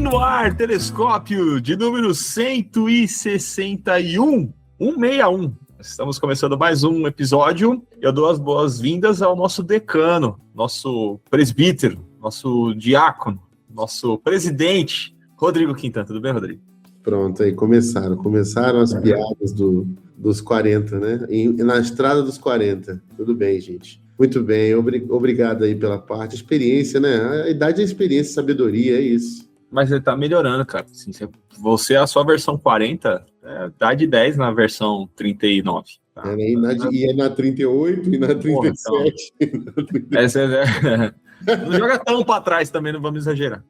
No ar, telescópio de número 161, 161. Estamos começando mais um episódio. Eu dou as boas-vindas ao nosso decano, nosso presbítero, nosso diácono, nosso presidente, Rodrigo Quintana. Tudo bem, Rodrigo? Pronto, aí começaram as piadas dos 40, né? Na estrada dos 40. Tudo bem, gente. Muito bem, obrigado aí pela parte. Experiência, né? A idade é experiência, sabedoria, é isso. Mas ele tá melhorando, cara. Assim, você, a sua versão 40, dá de 10 na versão 39. Tá? E é na 38 e na 37. Então, não joga tão para trás também, não vamos exagerar.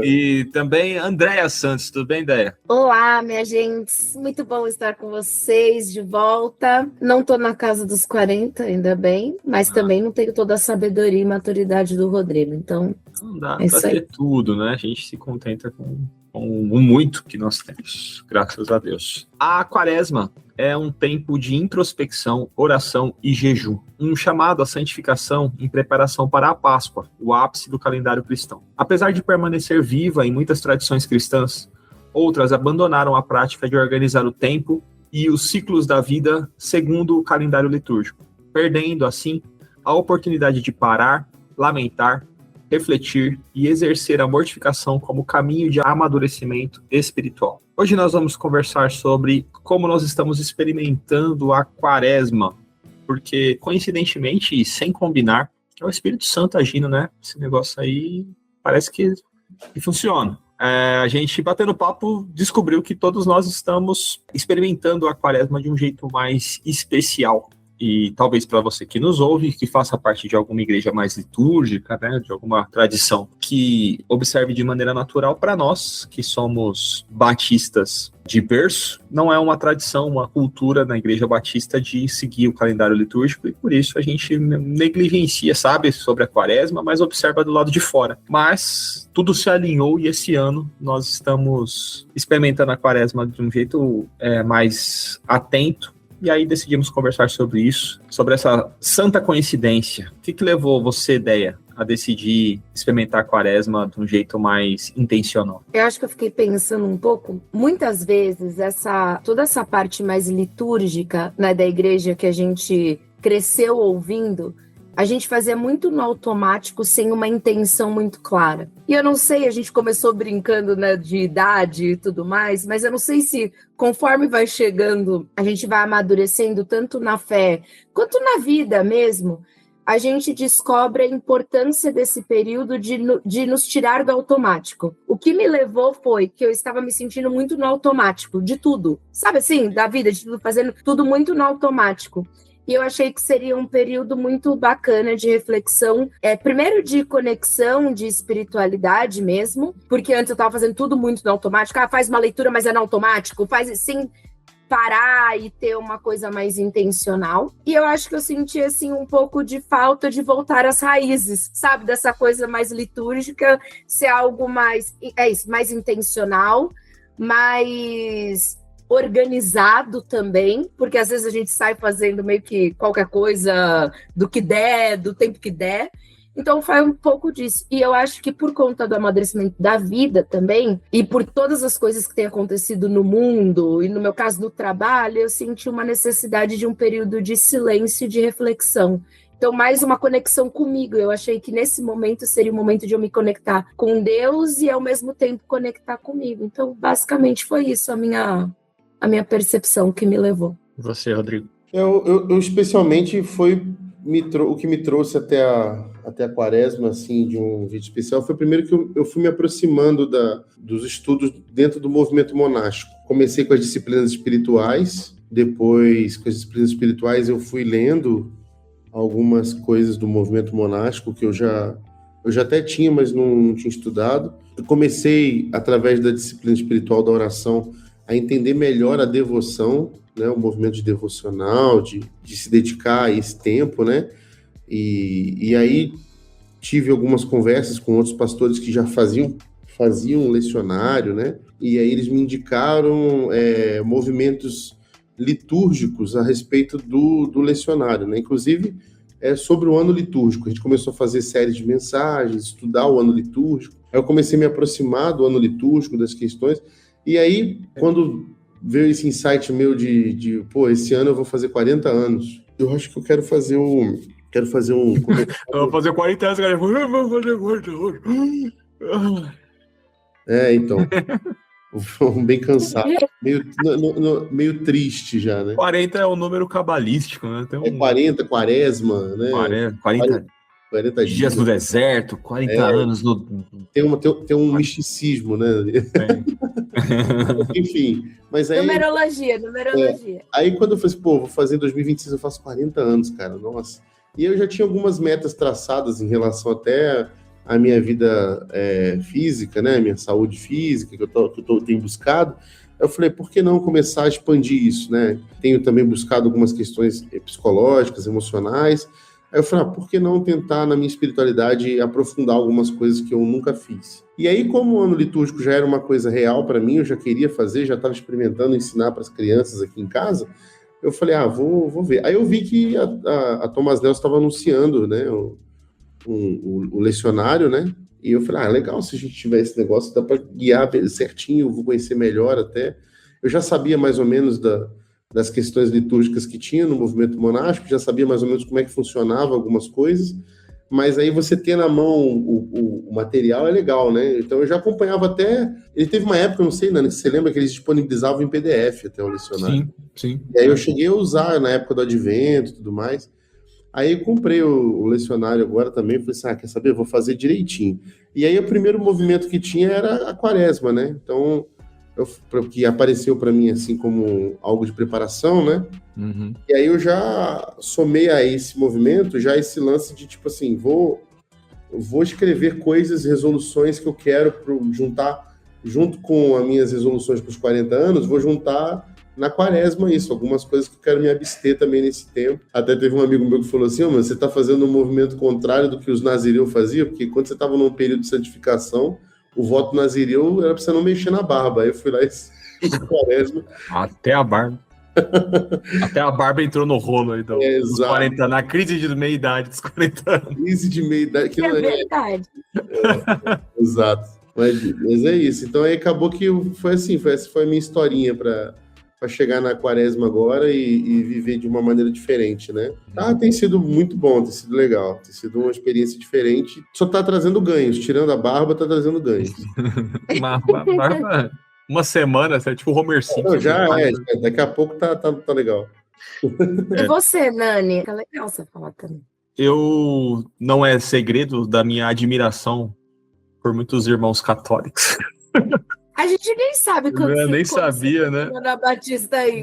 E também Andréia Santos, tudo bem, Andréia? Olá, minha gente, muito bom estar com vocês de volta. Não tô na casa dos 40, ainda bem, mas também não tenho toda a sabedoria e maturidade do Rodrigo, então não dá para ter tudo, né? A gente se contenta com o muito que nós temos, graças a Deus. A quaresma é um tempo de introspecção, oração e jejum. Um chamado à santificação em preparação para a Páscoa, o ápice do calendário cristão. Apesar de permanecer viva em muitas tradições cristãs, outras abandonaram a prática de organizar o tempo e os ciclos da vida segundo o calendário litúrgico, perdendo, assim, a oportunidade de parar, lamentar, refletir e exercer a mortificação como caminho de amadurecimento espiritual. Hoje nós vamos conversar sobre como nós estamos experimentando a quaresma, porque, coincidentemente e sem combinar, é o Espírito Santo agindo, né? Esse negócio aí parece que funciona. A gente, batendo papo, descobriu que todos nós estamos experimentando a quaresma de um jeito mais especial. E talvez para você que nos ouve, que faça parte de alguma igreja mais litúrgica, né, de alguma tradição que observe de maneira natural, para nós que somos batistas de berço, não é uma tradição, uma cultura na igreja batista de seguir o calendário litúrgico, e por isso a gente negligencia, sabe, sobre a quaresma, mas observa do lado de fora. Mas tudo se alinhou e esse ano nós estamos experimentando a quaresma de um jeito mais atento. E aí decidimos conversar sobre isso, sobre essa santa coincidência. O que levou você, Déia, a decidir experimentar a quaresma de um jeito mais intencional? Eu acho que eu fiquei pensando um pouco. Muitas vezes, toda essa parte mais litúrgica, né, da igreja que a gente cresceu ouvindo, a gente fazia muito no automático, sem uma intenção muito clara. E eu não sei, a gente começou brincando, né, de idade e tudo mais, mas eu não sei se, conforme vai chegando, a gente vai amadurecendo tanto na fé, quanto na vida mesmo, a gente descobre a importância desse período de nos tirar do automático. O que me levou foi que eu estava me sentindo muito no automático, de tudo. Sabe assim, da vida, de tudo, fazendo tudo muito no automático. E eu achei que seria um período muito bacana de reflexão, primeiro de conexão, de espiritualidade mesmo, porque antes eu estava fazendo tudo muito no automático, faz uma leitura, mas é no automático, faz sem parar e ter uma coisa mais intencional. E eu acho que eu senti, assim, um pouco de falta de voltar às raízes, sabe? Dessa coisa mais litúrgica, ser algo mais, mais intencional, mais organizado também, porque às vezes a gente sai fazendo meio que qualquer coisa do que der, do tempo que der. Então foi um pouco disso. E eu acho que por conta do amadurecimento da vida também, e por todas as coisas que têm acontecido no mundo, e no meu caso no trabalho, eu senti uma necessidade de um período de silêncio e de reflexão. Então, mais uma conexão comigo. Eu achei que nesse momento seria o momento de eu me conectar com Deus e ao mesmo tempo conectar comigo. Então, basicamente foi isso a minha percepção que me levou. Você, Rodrigo? Eu especialmente o que me trouxe até a quaresma, assim, de um vídeo especial, foi primeiro que eu fui me aproximando dos estudos dentro do movimento monástico. Comecei com as disciplinas espirituais, depois com as disciplinas espirituais eu fui lendo algumas coisas do movimento monástico que eu já até tinha, mas não tinha estudado. Eu comecei, através da disciplina espiritual da oração, a entender melhor a devoção, né, o movimento de devocional, de se dedicar a esse tempo, né, e aí tive algumas conversas com outros pastores que já faziam lecionário, né, e aí eles me indicaram movimentos litúrgicos a respeito do lecionário, né, inclusive sobre o ano litúrgico. A gente começou a fazer séries de mensagens, estudar o ano litúrgico. Aí eu comecei a me aproximar do ano litúrgico, das questões, e aí, quando veio esse insight meu pô, esse ano eu vou fazer 40 anos, eu acho que eu quero fazer um... Eu vou fazer 40 anos, cara. Eu vou fazer 40 anos. Então... bem cansado, meio triste já, né? 40 é um número cabalístico, né? Tem 40, quaresma, né? 40 dias no deserto, 40 anos no... Tem um misticismo, né? Enfim, mas aí... Numerologia. Aí quando eu falei, pô, vou fazer em 2026, eu faço 40 anos, cara, nossa. E eu já tinha algumas metas traçadas em relação até a minha vida física, né, minha saúde física, que eu tenho buscado. Eu falei, por que não começar a expandir isso, né? Tenho também buscado algumas questões psicológicas, emocionais. Aí eu falei, por que não tentar, na minha espiritualidade, aprofundar algumas coisas que eu nunca fiz? E aí, como o ano litúrgico já era uma coisa real para mim, eu já queria fazer, já estava experimentando ensinar para as crianças aqui em casa, eu falei, vou ver. Aí eu vi que a Thomas Nelson estava anunciando, né, o lecionário, né? E eu falei, legal, se a gente tiver esse negócio, dá para guiar certinho, eu vou conhecer melhor até. Eu já sabia mais ou menos das questões litúrgicas que tinha no movimento monástico, já sabia mais ou menos como é que funcionava algumas coisas, mas aí você ter na mão o material é legal, né? Então eu já acompanhava até... Ele teve uma época, não sei, Nani, se você lembra que eles disponibilizavam em PDF até o lecionário. Sim. E aí eu cheguei a usar na época do Advento e tudo mais. Aí eu comprei o lecionário agora também, falei assim, quer saber, vou fazer direitinho. E aí o primeiro movimento que tinha era a quaresma, né? Então, que apareceu para mim assim como algo de preparação, né? Uhum. E aí eu já somei a esse movimento, já esse lance de tipo assim, vou escrever coisas, resoluções que eu quero juntar, junto com as minhas resoluções para os 40 anos, vou juntar na quaresma isso, algumas coisas que eu quero me abster também nesse tempo. Até teve um amigo meu que falou assim, mas você está fazendo um movimento contrário do que os nazireus faziam, porque quando você estava num período de santificação, o voto nazireu era para você não mexer na barba. Aí eu fui lá e fiz quaresma. Até a barba. Até a barba entrou no rolo aí dos 40, na crise de meia-idade dos 40 anos. Crise de meia-idade. Que não verdade. Exato. Mas é isso. Então aí acabou que foi assim, essa foi a minha historinha para chegar na quaresma agora e viver de uma maneira diferente, né? Tem sido muito bom, tem sido legal, tem sido uma experiência diferente. Só tá trazendo ganhos, tirando a barba, tá trazendo ganhos. Barba, uma semana, você é tipo o Homer Simpson. Daqui a pouco tá legal. E você, Nani? Tá legal você falar também. Não é segredo da minha admiração por muitos irmãos católicos. A gente nem sabe quando eu nem sabia, né? Na Batista aí.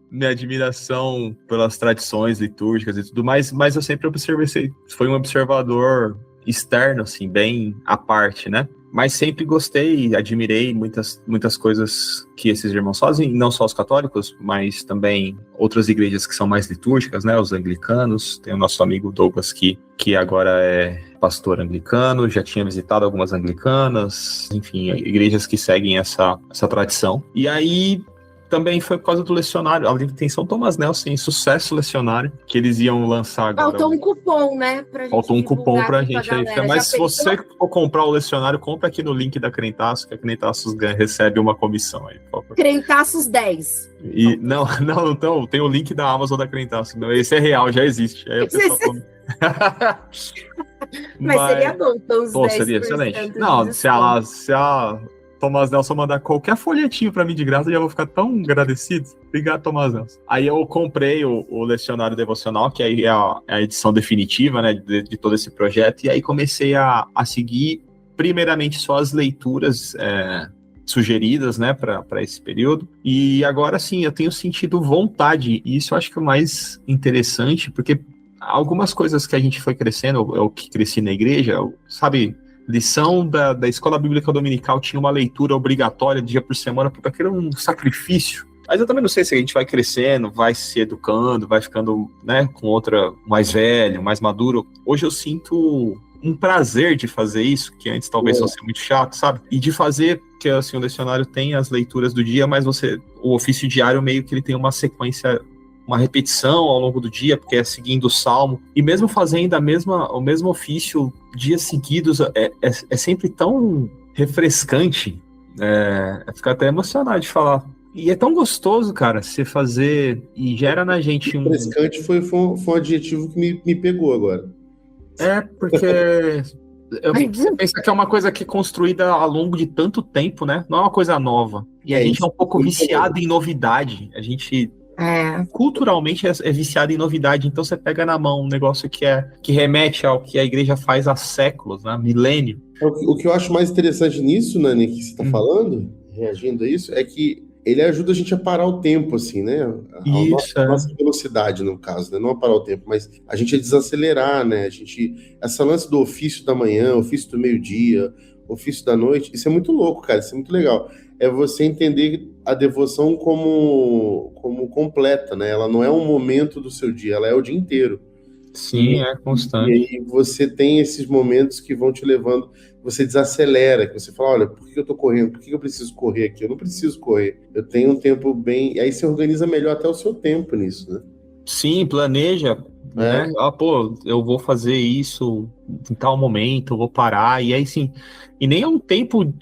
Minha admiração pelas tradições litúrgicas e tudo mais, mas eu sempre observei, foi um observador externo, assim, bem à parte, né? Mas sempre gostei, admirei muitas coisas que esses irmãos fazem, não só os católicos, mas também outras igrejas que são mais litúrgicas, né? Os anglicanos, tem o nosso amigo Douglas que agora é pastor anglicano, já tinha visitado algumas anglicanas, enfim, igrejas que seguem essa tradição. E aí também foi por causa do lecionário, tem São Thomas Nelson, sucesso lecionário, que eles iam lançar agora. Faltou um cupom, né? Faltou um cupom pra gente aí. Mas se você for comprar o lecionário, compra aqui no link da Crentaços, que a Crentaços recebe uma comissão aí. Crentaços 10. E, não, então, tem o link da Amazon da Crentaços. Esse é real, já existe. Aí o pessoal Mas seria bom, então os 10%. Seria excelente. Não, se a Thomas Nelson mandar qualquer folhetinho pra mim de graça, eu já vou ficar tão agradecido. Obrigado, Thomas Nelson. Aí eu comprei o Lecionário Devocional, que aí é a edição definitiva, né, de todo esse projeto, e aí comecei a seguir, primeiramente, só as leituras sugeridas, né, para esse período. E agora, sim, eu tenho sentido vontade, e isso eu acho que é o mais interessante, porque algumas coisas que a gente foi crescendo, eu que cresci na igreja, sabe... Lição da escola bíblica dominical tinha uma leitura obrigatória dia por semana, porque aquilo era um sacrifício. Mas eu também não sei se a gente vai crescendo, vai se educando, vai ficando, né, com outra mais velho, mais maduro. Hoje eu sinto um prazer de fazer isso, que antes talvez fosse muito chato, sabe? E de fazer, que assim, o lecionário tem as leituras do dia, mas o ofício diário meio que ele tem uma sequência uma repetição ao longo do dia, porque é seguindo o salmo, e mesmo fazendo o mesmo ofício dias seguidos, é sempre tão refrescante, fica até emocionado de falar. E é tão gostoso, cara, você fazer, e gera na gente um... Refrescante foi um adjetivo que me pegou agora. Porque você pensa que é uma coisa que é construída ao longo de tanto tempo, né? Não é uma coisa nova. E a gente é um pouco viciado em novidade. A gente culturalmente é viciado em novidade. Então você pega na mão um negócio que remete ao que a igreja faz há séculos, né? Milênio. O que eu acho mais interessante nisso, Nani, que você está falando, reagindo a isso, é que ele ajuda a gente a parar o tempo, assim, né? A nossa velocidade, no caso, né? Não a parar o tempo, mas a gente a desacelerar, né? Essa lance do ofício da manhã, ofício do meio-dia, ofício da noite, isso é muito louco, cara, isso é muito legal. É você entender a devoção como completa, né? Ela não é um momento do seu dia, ela é o dia inteiro. Sim, é constante. E aí você tem esses momentos que vão te levando, você desacelera, que você fala, olha, por que eu tô correndo? Por que eu preciso correr aqui? Eu não preciso correr. Eu tenho um tempo bem... E aí você organiza melhor até o seu tempo nisso, né? Sim, planeja, né? Eu vou fazer isso em tal momento, eu vou parar, e aí sim. E nem é um tempo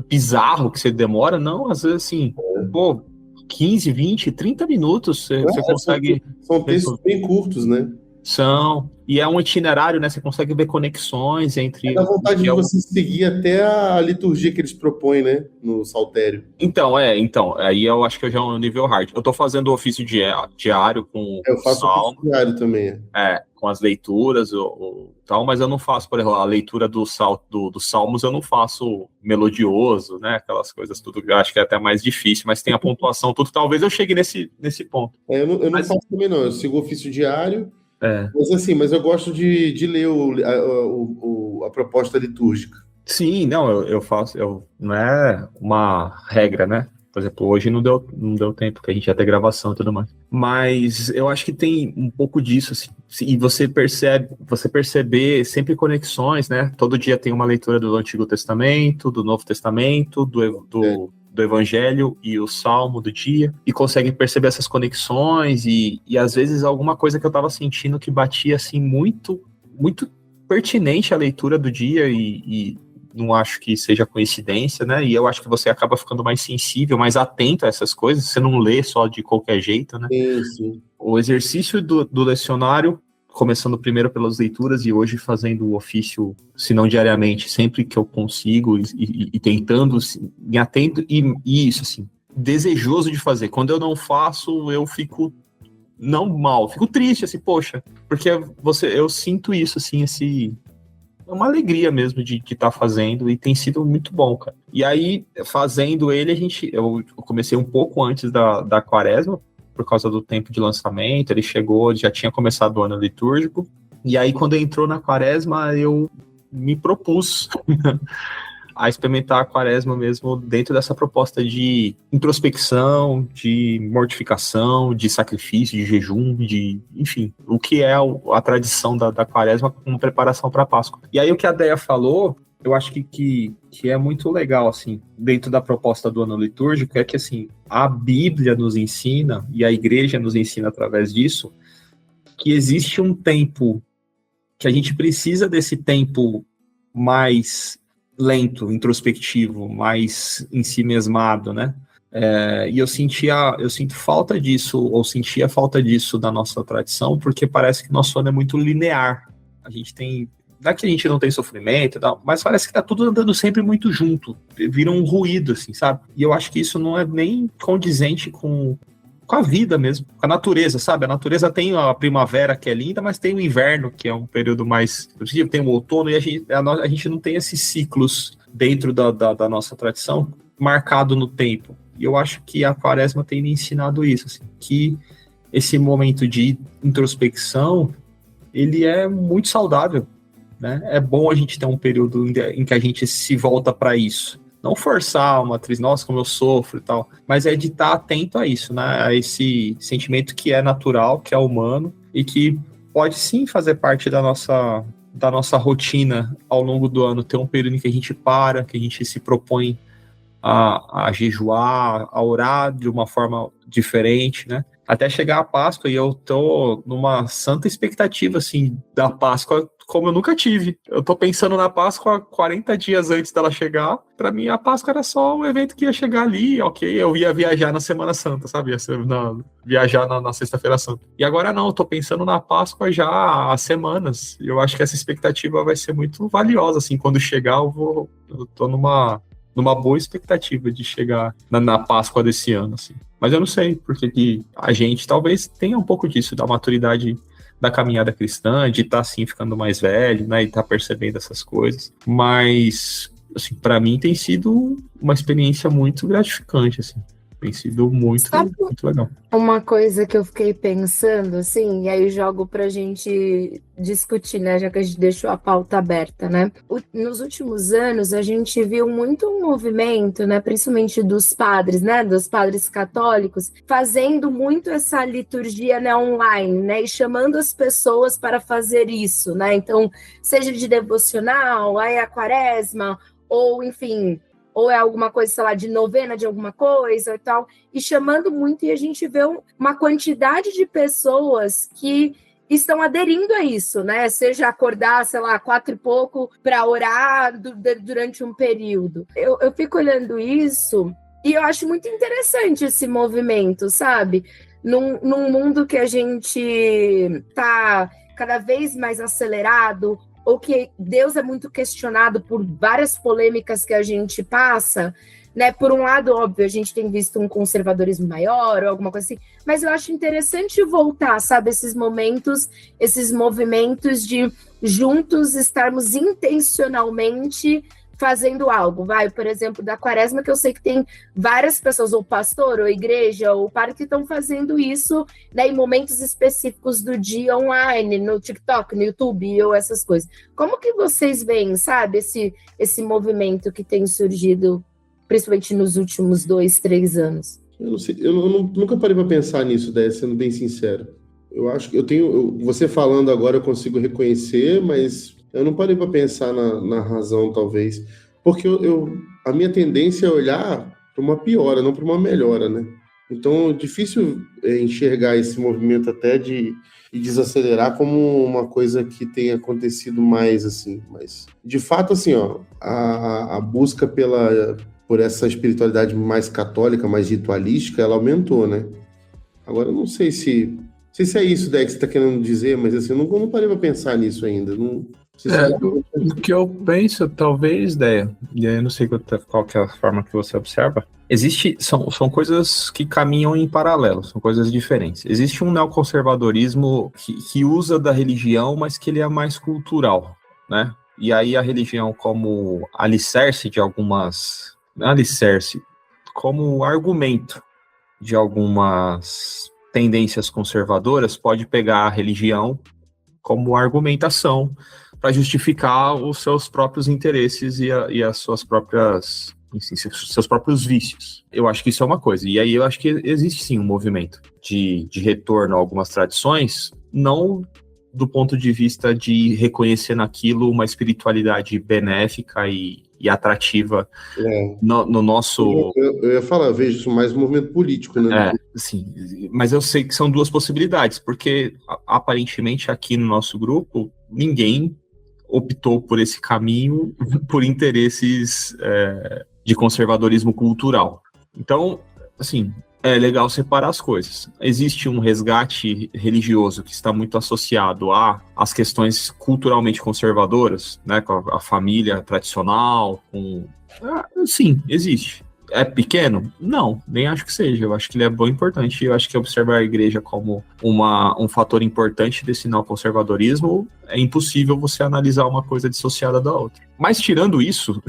bizarro que você demora, não, às vezes assim, 15, 20, 30 minutos você consegue... São textos bem curtos, né? E é um itinerário, né? Você consegue ver conexões entre... Dá vontade de você seguir até a liturgia que eles propõem, né? No saltério. Então, aí eu acho que eu já é um nível hard. Eu tô fazendo o ofício diário com eu faço o ofício diário também. Com as leituras tal, mas eu não faço, por exemplo, a leitura dos salmos, eu não faço melodioso, né? Aquelas coisas tudo, eu acho que é até mais difícil, mas tem a pontuação, tudo. Talvez eu chegue nesse ponto. Eu não faço também, não. Eu sigo o ofício diário. Mas eu gosto de ler a proposta litúrgica. Sim, não, eu faço, não é uma regra, né? Por exemplo, hoje não deu tempo, porque a gente ia ter gravação e tudo mais. Mas eu acho que tem um pouco disso, assim, e você perceber sempre conexões, né? Todo dia tem uma leitura do Antigo Testamento, do Novo Testamento, do Evangelho e o Salmo do dia, e consegue perceber essas conexões e às vezes alguma coisa que eu tava sentindo que batia assim muito, muito pertinente à leitura do dia e não acho que seja coincidência, né? E eu acho que você acaba ficando mais sensível, mais atento a essas coisas, você não lê só de qualquer jeito, né? Sim. O exercício do lecionário, começando primeiro pelas leituras e hoje fazendo o ofício, se não diariamente, sempre que eu consigo e tentando, me atento e isso, assim, desejoso de fazer. Quando eu não faço, eu fico não mal, fico triste, assim, poxa, porque eu sinto isso, assim, é uma alegria mesmo de estar fazendo e tem sido muito bom, cara. E aí, fazendo ele, eu comecei um pouco antes da quaresma, por causa do tempo de lançamento, ele já tinha começado o ano litúrgico, e aí quando entrou na quaresma, eu me propus a experimentar a quaresma mesmo dentro dessa proposta de introspecção, de mortificação, de sacrifício, de jejum, enfim, o que é a tradição da quaresma como preparação para a Páscoa. E aí o que a Deia falou, eu acho que é muito legal, assim, dentro da proposta do ano litúrgico, é que, assim, a Bíblia nos ensina, e a igreja nos ensina através disso, que existe um tempo, que a gente precisa desse tempo mais lento, introspectivo, mais ensimesmado, né? E eu sinto falta disso, ou sentia falta disso da nossa tradição, porque parece que nosso ano é muito linear. A gente tem... Não é que a gente não tem sofrimento, mas parece que tá tudo andando sempre muito junto. Vira um ruído, assim, sabe? E eu acho que isso não é nem condizente com a vida mesmo, com a natureza, sabe? A natureza tem a primavera, que é linda, mas tem o inverno, que é um período mais... Tem o outono, e a gente não tem esses ciclos dentro da nossa tradição marcado no tempo. E eu acho que a quaresma tem me ensinado isso, assim, que esse momento de introspecção, ele é muito saudável. Né? É bom a gente ter um período em que a gente se volta para isso. Não forçar uma atriz, nossa, como eu sofro e tal, mas é de estar atento a isso, né? A esse sentimento que é natural, que é humano e que pode sim fazer parte da nossa rotina ao longo do ano. Ter um período em que a gente para, que a gente se propõe a jejuar, a orar de uma forma diferente, né? até chegar a Páscoa, e eu tô numa santa expectativa, assim, da Páscoa, como eu nunca tive. Eu tô pensando na Páscoa 40 dias antes dela chegar. Pra mim, a Páscoa era só um evento que ia chegar ali, ok? Eu ia viajar na Semana Santa, sabe? Viajar na Sexta-feira Santa. E agora não, eu tô pensando na Páscoa já há semanas. E eu acho que essa expectativa vai ser muito valiosa, assim, quando chegar eu tô numa boa expectativa de chegar na Páscoa desse ano, assim. Mas eu não sei, porque que a gente talvez tenha um pouco disso, da maturidade da caminhada cristã, de estar, assim, ficando mais velho, né, e estar percebendo essas coisas. Mas, assim, para mim tem sido uma experiência muito gratificante, assim. Tem sido muito legal. Uma coisa que eu fiquei pensando, assim, e aí jogo pra gente discutir, né, já que a gente deixou a pauta aberta, né? Nos últimos anos, a gente viu muito um movimento, né, principalmente dos padres, né, dos padres católicos, fazendo muito essa liturgia, né, online, né, e chamando as pessoas para fazer isso, né? Então, seja de devocional, aí a quaresma, ou, enfim, ou é alguma coisa, sei lá, de novena de alguma coisa e tal, e chamando muito, e a gente vê uma quantidade de pessoas que estão aderindo a isso, né? Seja acordar, sei lá, 4 e pouco para orar durante um período. Eu fico olhando isso e eu acho muito interessante esse movimento, sabe? Num mundo que a gente tá cada vez mais acelerado, ou que Deus é muito questionado por várias polêmicas que a gente passa, né? Por um lado, óbvio, a gente tem visto um conservadorismo maior ou alguma coisa assim, mas eu acho interessante voltar, sabe, esses momentos, esses movimentos de juntos estarmos intencionalmente fazendo algo, por exemplo, da quaresma, que eu sei que tem várias pessoas, ou pastor, ou igreja, ou padre, que estão fazendo isso, né, em momentos específicos do dia online, no TikTok, no YouTube, ou essas coisas. Como que vocês veem, sabe, esse movimento que tem surgido, principalmente nos últimos 2, 3 anos? Eu não sei, nunca parei para pensar nisso, Déia, sendo bem sincero. Eu acho que você falando agora eu consigo reconhecer, mas eu não parei para pensar na razão, talvez. Porque a minha tendência é olhar para uma piora, não para uma melhora, né? Então, é difícil enxergar esse movimento até de desacelerar como uma coisa que tem acontecido mais, assim. Mas, de fato, assim, ó, a busca por essa espiritualidade mais católica, mais ritualística, ela aumentou, né? Agora, eu não sei se é isso, Déia, que você está querendo dizer, mas assim, eu não parei para pensar nisso ainda. O que eu penso, talvez, Déia, e aí eu não sei qual que é a forma que você observa, são coisas que caminham em paralelo, são coisas diferentes. Existe um neoconservadorismo que usa da religião, mas que ele é mais cultural, né? E aí a religião como alicerce de algumas... alicerce, como argumento de algumas tendências conservadoras, pode pegar a religião como argumentação para justificar os seus próprios interesses e as suas próprias, enfim, seus próprios vícios. Eu acho que isso é uma coisa. E aí eu acho que existe sim um movimento de retorno a algumas tradições, não do ponto de vista de reconhecer naquilo uma espiritualidade benéfica e atrativa no nosso... Eu ia falar, eu vejo isso mais um movimento político, né? Sim, mas eu sei que são duas possibilidades, porque aparentemente aqui no nosso grupo, ninguém optou por esse caminho por interesses de conservadorismo cultural. Então, assim, é legal separar as coisas. Existe um resgate religioso que está muito associado às questões culturalmente conservadoras, né, com a família tradicional, sim, existe. É pequeno? Não, nem acho que seja. Eu acho que ele é bom e importante. Eu acho que observar a igreja como um fator importante desse neoconservadorismo é impossível você analisar uma coisa dissociada da outra. Mas tirando isso,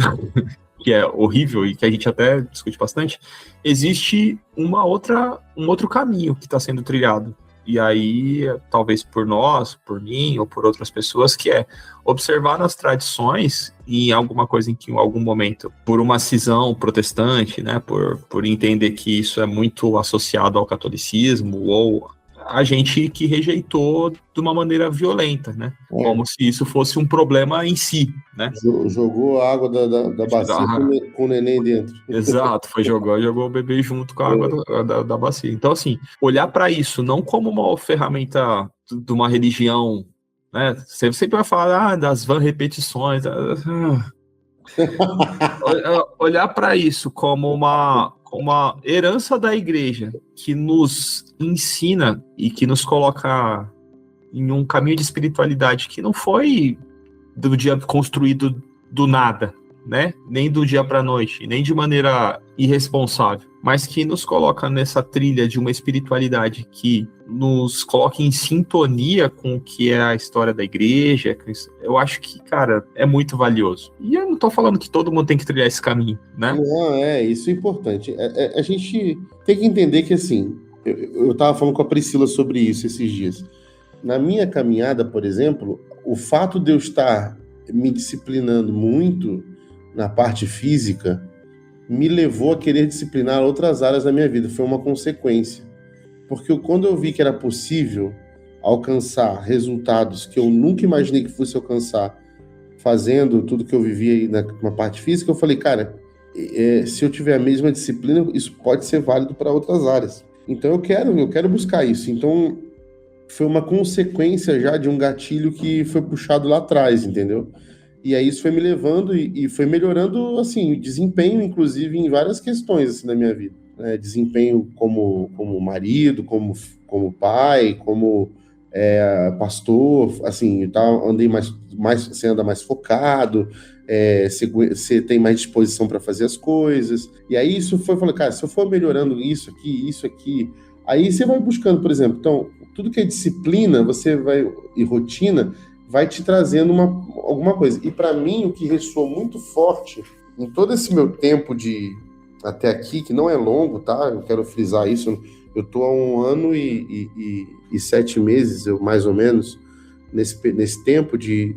que é horrível e que a gente até discute bastante, existe um outro caminho que está sendo trilhado. E aí, talvez por nós, por mim ou por outras pessoas, que é observar nas tradições, em alguma coisa em que em algum momento, por uma cisão protestante, né, por entender que isso é muito associado ao catolicismo ou a gente que rejeitou de uma maneira violenta, né? Como se isso fosse um problema em si, né? Jogou a água da bacia com o neném dentro. Exato, jogou o bebê junto com a água da bacia. Então, assim, olhar para isso não como uma ferramenta de uma religião, né? Você sempre vai falar das vãs repetições. Olhar para isso como uma herança da igreja que nos ensina e que nos coloca em um caminho de espiritualidade que não foi do dia construído do nada, né? Nem do dia para a noite, nem de maneira irresponsável, mas que nos coloca nessa trilha de uma espiritualidade que nos coloca em sintonia com o que é a história da igreja. Eu acho que, cara, é muito valioso. E eu não tô falando que todo mundo tem que trilhar esse caminho, né? Não, isso é importante. A gente tem que entender que, assim, eu tava falando com a Priscila sobre isso esses dias. Na minha caminhada, por exemplo, o fato de eu estar me disciplinando muito na parte física me levou a querer disciplinar outras áreas da minha vida. Foi uma consequência. Porque quando eu vi que era possível alcançar resultados que eu nunca imaginei que fosse alcançar fazendo tudo que eu vivia aí na parte física, eu falei, cara, se eu tiver a mesma disciplina, isso pode ser válido para outras áreas. Então eu quero buscar isso. Então foi uma consequência já de um gatilho que foi puxado lá atrás, entendeu? E aí isso foi me levando e foi melhorando, assim, o desempenho, inclusive, em várias questões, assim, da minha vida. Desempenho como marido, como pai, como pastor, assim, andei você anda mais focado, você tem mais disposição para fazer as coisas. E aí isso falei, cara, se eu for melhorando isso aqui, aí você vai buscando, por exemplo, então, tudo que é disciplina, e rotina, vai te trazendo alguma coisa. E para mim, o que ressoou muito forte em todo esse meu tempo até aqui, que não é longo, tá? Eu quero frisar isso. Eu tô há 1 ano e 7 meses, mais ou menos, nesse tempo de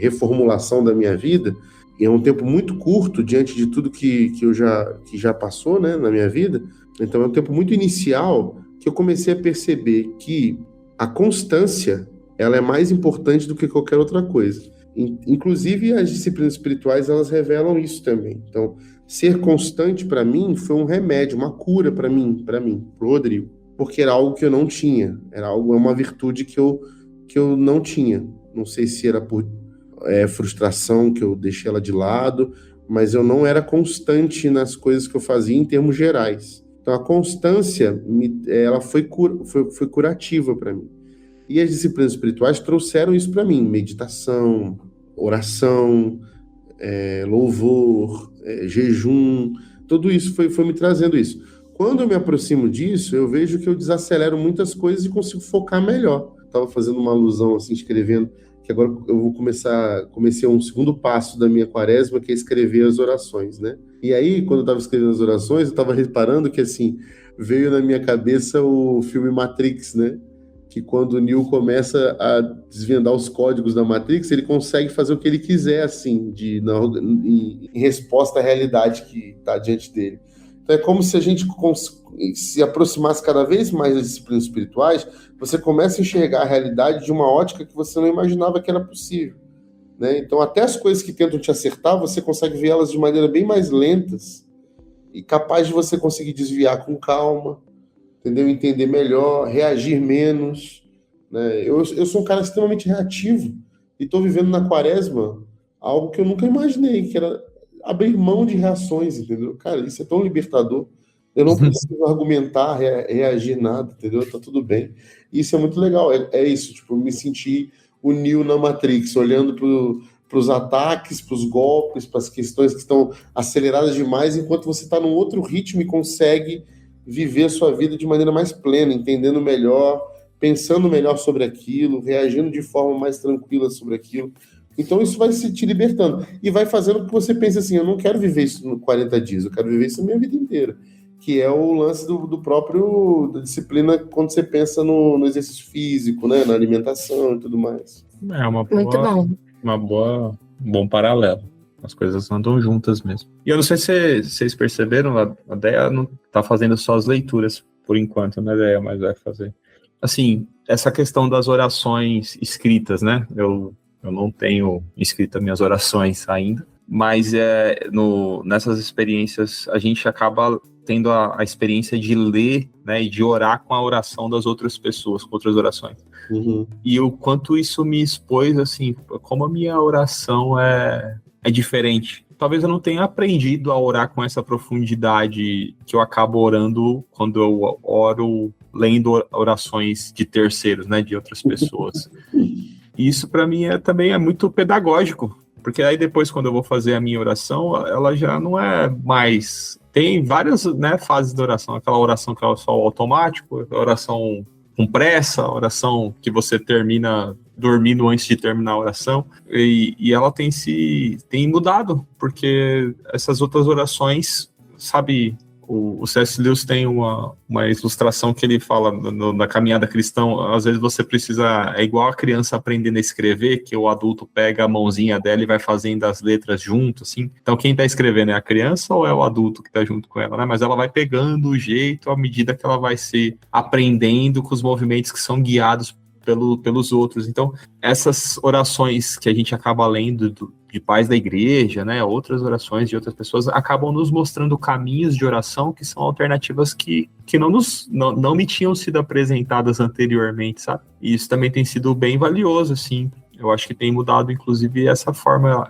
reformulação da minha vida. E é um tempo muito curto diante de tudo que já passou, né, na minha vida. Então é um tempo muito inicial que eu comecei a perceber que a constância ela é mais importante do que qualquer outra coisa. Inclusive, as disciplinas espirituais, elas revelam isso também. Então, ser constante, para mim, foi um remédio, uma cura para mim, pro Rodrigo, porque era algo que eu não tinha, uma virtude que eu não tinha. Não sei se era por frustração que eu deixei ela de lado, mas eu não era constante nas coisas que eu fazia em termos gerais. Então, a constância, ela foi curativa para mim. E as disciplinas espirituais trouxeram isso para mim: meditação, oração, louvor, jejum, tudo isso foi me trazendo isso. Quando eu me aproximo disso, eu vejo que eu desacelero muitas coisas e consigo focar melhor. Estava fazendo uma alusão, assim, escrevendo, que agora eu vou comecei um segundo passo da minha quaresma, que é escrever as orações, né? E aí, quando eu estava escrevendo as orações, eu estava reparando que, assim, veio na minha cabeça o filme Matrix, né? Que quando o Neo começa a desvendar os códigos da Matrix, ele consegue fazer o que ele quiser, assim, em resposta à realidade que está diante dele. Então é como se a gente se aproximasse cada vez mais das disciplinas espirituais, você começa a enxergar a realidade de uma ótica que você não imaginava que era possível, né? Então até as coisas que tentam te acertar, você consegue ver elas de maneira bem mais lentas e capaz de você conseguir desviar com calma, entendeu? Entender melhor, reagir menos, né? Eu sou um cara extremamente reativo e estou vivendo na quaresma algo que eu nunca imaginei, que era abrir mão de reações, entendeu? Cara, isso é tão libertador. Eu não preciso argumentar, reagir nada, entendeu? Tá tudo bem. Isso é muito legal. É isso, tipo, eu me senti o Neo na Matrix, olhando para os ataques, para os golpes, para as questões que estão aceleradas demais, enquanto você está num outro ritmo e consegue viver a sua vida de maneira mais plena, entendendo melhor, pensando melhor sobre aquilo, reagindo de forma mais tranquila sobre aquilo. Então isso vai te libertando e vai fazendo com que você pense assim: eu não quero viver isso em 40 dias, eu quero viver isso a minha vida inteira, que é o lance da disciplina quando você pensa no exercício físico, né, na alimentação e tudo mais. Muito Um bom paralelo. As coisas andam juntas mesmo. E eu não sei se vocês perceberam, a Deia não tá fazendo só as leituras por enquanto, né, Deia? Mas vai fazer Assim, essa questão das orações escritas, né? Eu não tenho escrito minhas orações ainda, mas nessas experiências a gente acaba tendo a experiência de ler, né, e de orar com a oração das outras pessoas, com outras orações. Uhum. E o quanto isso me expôs, assim, como a minha oração é diferente. Talvez eu não tenha aprendido a orar com essa profundidade que eu acabo orando quando eu oro lendo orações de terceiros, né, de outras pessoas. E isso para mim também é muito pedagógico, porque aí depois quando eu vou fazer a minha oração, ela já não é mais... Tem várias, né, fases da oração, aquela oração que é só o automático, a oração com pressa, a oração que você termina dormindo antes de terminar a oração, e ela tem mudado, porque essas outras orações, sabe, o C.S. Lewis tem uma ilustração que ele fala na caminhada cristã, às vezes você precisa, é igual a criança aprendendo a escrever, que o adulto pega a mãozinha dela e vai fazendo as letras junto, assim. Então quem está escrevendo é a criança ou é o adulto que está junto com ela, né? Mas ela vai pegando o jeito à medida que ela vai se aprendendo com os movimentos que são guiados pelos outros. Então, essas orações que a gente acaba lendo de pais da igreja, né, outras orações de outras pessoas, acabam nos mostrando caminhos de oração que são alternativas que não me tinham sido apresentadas anteriormente, sabe? E isso também tem sido bem valioso, assim. Eu acho que tem mudado, inclusive, essa forma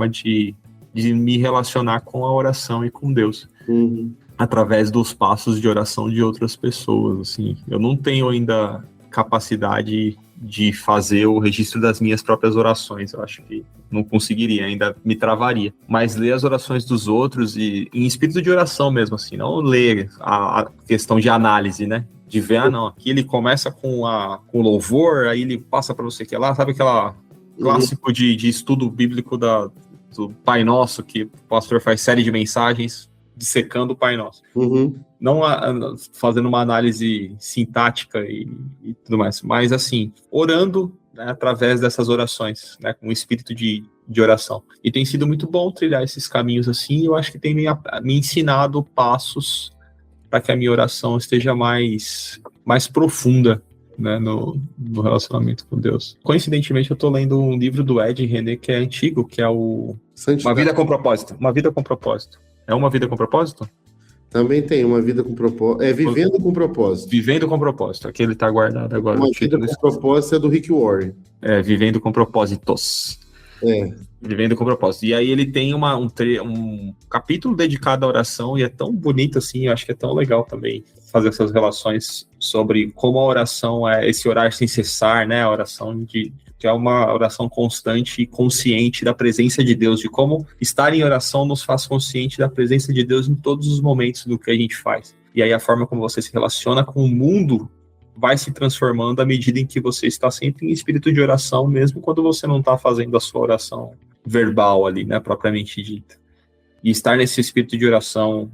de me relacionar com a oração e com Deus. Uhum. Através dos passos de oração de outras pessoas, assim. Eu não tenho ainda capacidade de fazer o registro das minhas próprias orações. Eu acho que não conseguiria, ainda me travaria. Mas ler as orações dos outros e em espírito de oração mesmo, assim, não ler a questão de análise, né? De ver, não, aqui ele começa com louvor, aí ele passa para você que lá, sabe aquela clássico de estudo bíblico do Pai Nosso, que o pastor faz série de mensagens dissecando o Pai Nosso. Uhum. Não fazendo uma análise sintática e tudo mais, mas assim, orando, né, através dessas orações, né, com o espírito de oração. E tem sido muito bom trilhar esses caminhos assim, eu acho que tem me ensinado passos para que a minha oração esteja mais profunda, né, no relacionamento com Deus. Coincidentemente, eu estou lendo um livro do Ed René, que é antigo, que é Uma Vida com Propósito. Uma Vida com Propósito. É Uma Vida com Propósito? Também tem Uma Vida com Propósito. Vivendo com Propósito. Vivendo com Propósito. Aqui ele tá guardado agora. Uma Vida com Propósito é do Rick Warren. Vivendo com Propósitos. Vivendo com Propósito. E aí ele tem um capítulo dedicado à oração, e é tão bonito assim, eu acho que é tão legal também fazer essas relações sobre como a oração é esse orar sem cessar, né? A oração que é uma oração constante e consciente da presença de Deus, de como estar em oração nos faz consciente da presença de Deus em todos os momentos do que a gente faz. E aí a forma como você se relaciona com o mundo vai se transformando à medida em que você está sempre em espírito de oração, mesmo quando você não está fazendo a sua oração verbal ali, né, propriamente dita. E estar nesse espírito de oração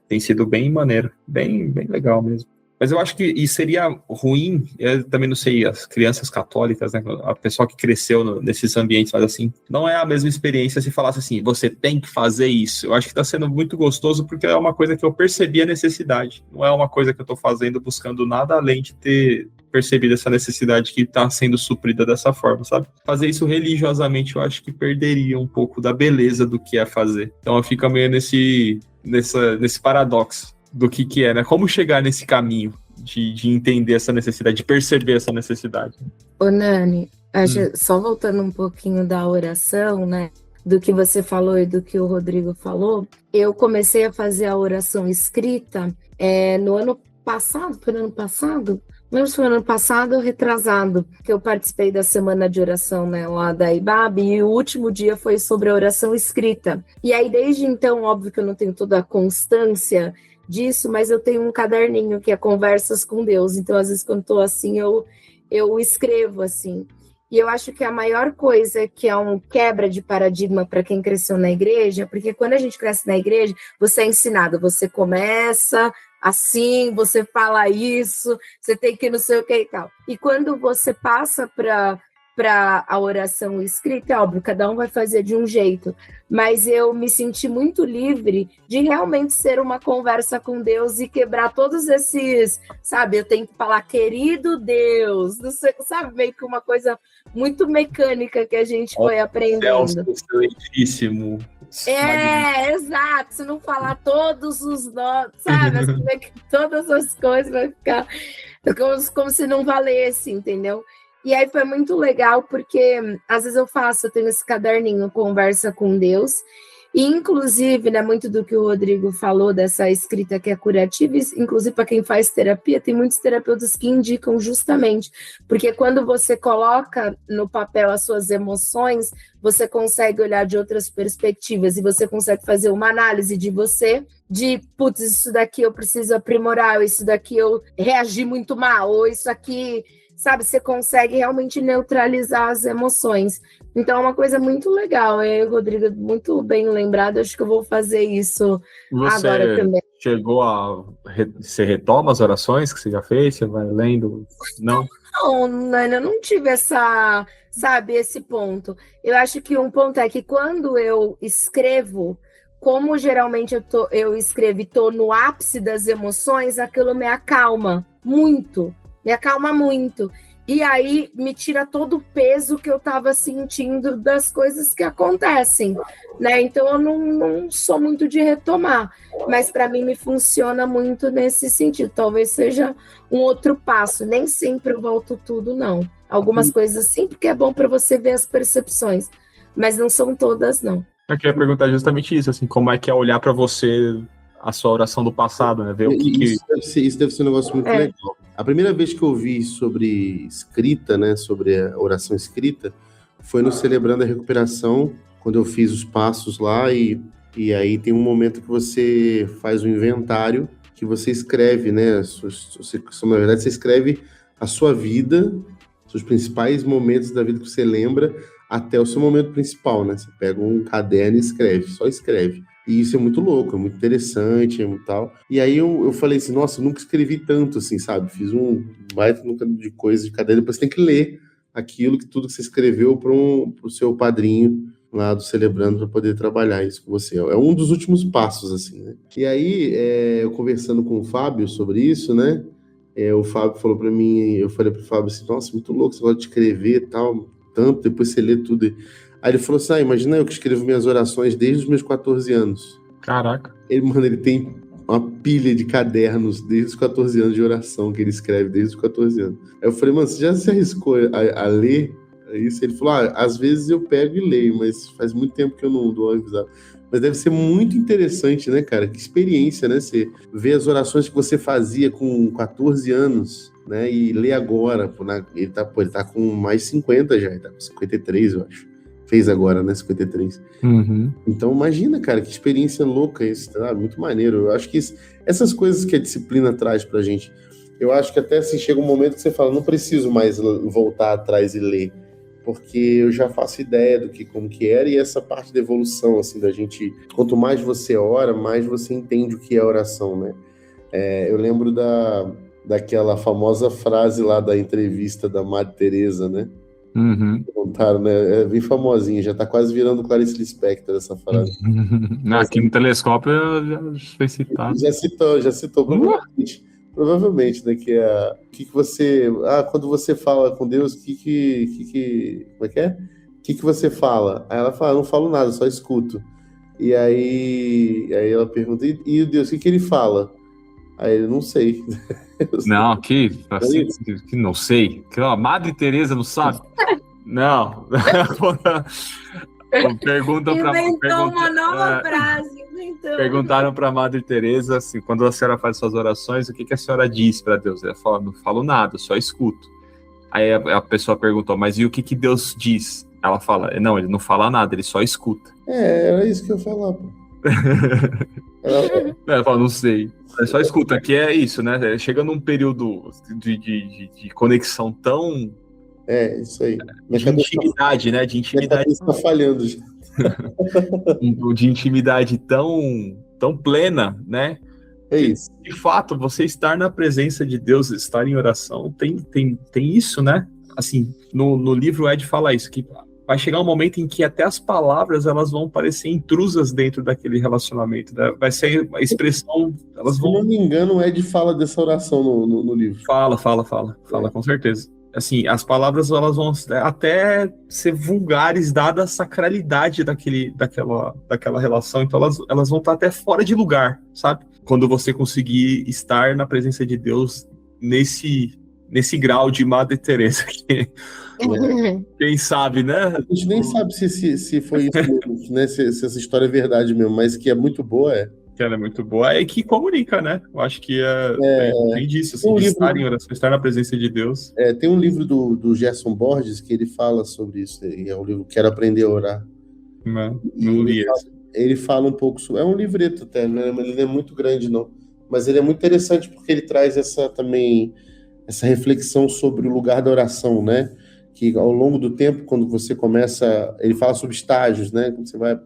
tem sido bem maneiro, bem legal mesmo. Mas eu acho que isso seria ruim, eu também não sei, as crianças católicas, né, a pessoa que cresceu nesses ambientes, mas assim, não é a mesma experiência se falasse assim, você tem que fazer isso. Eu acho que está sendo muito gostoso porque é uma coisa que eu percebi a necessidade, não é uma coisa que eu estou fazendo buscando nada além de ter percebido essa necessidade que está sendo suprida dessa forma, sabe? Fazer isso religiosamente eu acho que perderia um pouco da beleza do que é fazer. Então eu fico meio nesse paradoxo do que é, né? Como chegar nesse caminho de entender essa necessidade, de perceber essa necessidade. Ô, Nani, só voltando um pouquinho da oração, né? Do que você falou e do que o Rodrigo falou, eu comecei a fazer a oração escrita no ano passado, foi no ano passado? Não lembro se foi no ano passado ou retrasado, que eu participei da semana de oração, né, lá da IBAB, e o último dia foi sobre a oração escrita. E aí, desde então, óbvio que eu não tenho toda a constância disso, mas eu tenho um caderninho que é Conversas com Deus, então às vezes quando estou assim, eu escrevo assim. E eu acho que a maior coisa que é um quebra de paradigma para quem cresceu na igreja, porque quando a gente cresce na igreja, você é ensinado, você começa assim, você fala isso, você tem que não sei o que e tal. E quando você passa para para a oração escrita, é óbvio, cada um vai fazer de um jeito, mas eu me senti muito livre de realmente ser uma conversa com Deus e quebrar todos esses, sabe, eu tenho que falar, querido Deus, não sei, sabe, meio que uma coisa muito mecânica que a gente foi aprendendo. Excelentíssimo. Exato, se não falar todos os nomes, sabe, assim, todas as coisas vai ficar como se não valesse, entendeu? E aí foi muito legal, porque às vezes eu tenho esse caderninho, Conversa com Deus, e inclusive, né, muito do que o Rodrigo falou dessa escrita que é curativa, inclusive para quem faz terapia, tem muitos terapeutas que indicam justamente, porque quando você coloca no papel as suas emoções, você consegue olhar de outras perspectivas, e você consegue fazer uma análise de você, de, putz, isso daqui eu preciso aprimorar, ou isso daqui eu reagi muito mal, ou isso aqui... Sabe, você consegue realmente neutralizar as emoções. Então, é uma coisa muito legal. Rodrigo, muito bem lembrado. Acho que eu vou fazer isso agora também. Chegou a... Você retoma as orações que você já fez? Você vai lendo? Não? Não, eu não tive esse ponto. Eu acho que um ponto é que quando eu escrevo, como geralmente eu escrevo e estou no ápice das emoções, aquilo me acalma muito. Me acalma muito. E aí me tira todo o peso que eu estava sentindo das coisas que acontecem, né? Então eu não sou muito de retomar, mas para mim me funciona muito nesse sentido. Talvez seja um outro passo. Nem sempre eu volto tudo, não. Algumas coisas sim, porque é bom para você ver as percepções, mas não são todas, não. Eu queria perguntar justamente isso, assim, como é que é olhar para você a sua oração do passado, né? Ver o que isso deve ser um negócio muito legal. A primeira vez que eu ouvi sobre escrita, né, sobre a oração escrita, foi no Celebrando a Recuperação, quando eu fiz os passos lá, e aí tem um momento que você faz um inventário, que você escreve, né, na verdade você escreve a sua vida, os principais momentos da vida que você lembra, até o seu momento principal, né? Você pega um caderno e escreve, só escreve. E isso é muito louco, é muito interessante, é muito tal. E aí eu falei assim, nossa, eu nunca escrevi tanto, assim, sabe? Fiz um baita de coisa de caderno, depois você tem que ler tudo que você escreveu pro seu padrinho lá do Celebrando para poder trabalhar isso com você. É um dos últimos passos, assim, né? E aí, eu conversando com o Fábio sobre isso, né? O Fábio falou para mim, eu falei pro Fábio assim, nossa, muito louco, você gosta de escrever e tal, tanto, depois você lê tudo. Aí ele falou assim, imagina eu que escrevo minhas orações desde os meus 14 anos. Caraca. Ele tem uma pilha de cadernos desde os 14 anos de oração que ele escreve desde os 14 anos. Aí eu falei, mano, você já se arriscou a ler isso? Ele falou, às vezes eu pego e leio, mas faz muito tempo que eu não dou uma revisada. Mas deve ser muito interessante, né, cara? Que experiência, né? Você vê as orações que você fazia com 14 anos, né? E lê agora. Ele tá com mais 50 já, ele tá com 53, eu acho. Fez agora, né? 53. Uhum. Então, imagina, cara, que experiência louca isso, tá? Muito maneiro. Eu acho que essas coisas que a disciplina traz pra gente, eu acho que até assim, chega um momento que você fala, não preciso mais voltar atrás e ler, porque eu já faço ideia como que era, e essa parte da evolução, assim, da gente, quanto mais você ora, mais você entende o que é oração, né? Eu lembro daquela famosa frase lá da entrevista da Madre Teresa, né? Uhum. Contaram, né? É bem famosinha, já tá quase virando Clarice Lispector essa frase. Aqui no Telescópio já foi citado. Já citou provavelmente, né? Que você... quando você fala com Deus, como é que é? O que você fala? Aí ela fala, não falo nada, só escuto. E aí ela pergunta, e o Deus, o que ele fala? Aí ele, não sei. Não, que não sei. Que a Madre Teresa não sabe? Não. Inventou uma nova frase. Perguntaram para a Madre Teresa assim, quando a senhora faz suas orações, o que a senhora diz para Deus? Ela fala, não falo nada, só escuto. Aí a pessoa perguntou, mas e o que Deus diz? Ela fala, não, ele não fala nada, ele só escuta. Era isso que eu falava, pô. Ela fala, não sei. É só escuta, que é isso, né? Chega num período de conexão tão... isso aí. De intimidade, né? De intimidade. Está falhando já. De intimidade tão plena, né? É isso. De fato, você estar na presença de Deus, estar em oração, tem isso, né? assim, no livro o Ed fala isso, que vai chegar um momento em que até as palavras elas vão parecer intrusas dentro daquele relacionamento, né? Vai ser a expressão, elas vão... Se não me engano, o Ed fala dessa oração no livro. Fala, com certeza. Assim, as palavras elas vão até ser vulgares, dada a sacralidade daquela relação, então elas vão estar até fora de lugar, sabe? Quando você conseguir estar na presença de Deus nesse grau de Madre Teresa, quem sabe, né? A gente nem sabe se foi isso mesmo, né? Se essa história é verdade mesmo, mas que é muito boa, Que ela é muito boa, e que comunica, né? Eu acho que tem disso, assim, de estar em oração, estar na presença de Deus. Tem um livro do Gerson Borges que ele fala sobre isso, e é um livro Quero Aprender a Orar. Não li esse. Ele fala um pouco sobre... É um livreto até, né? Ele não é muito grande, não. Mas ele é muito interessante porque ele traz essa reflexão sobre o lugar da oração, né? Que ao longo do tempo, quando você começa... Ele fala sobre estágios, né? Quando você vai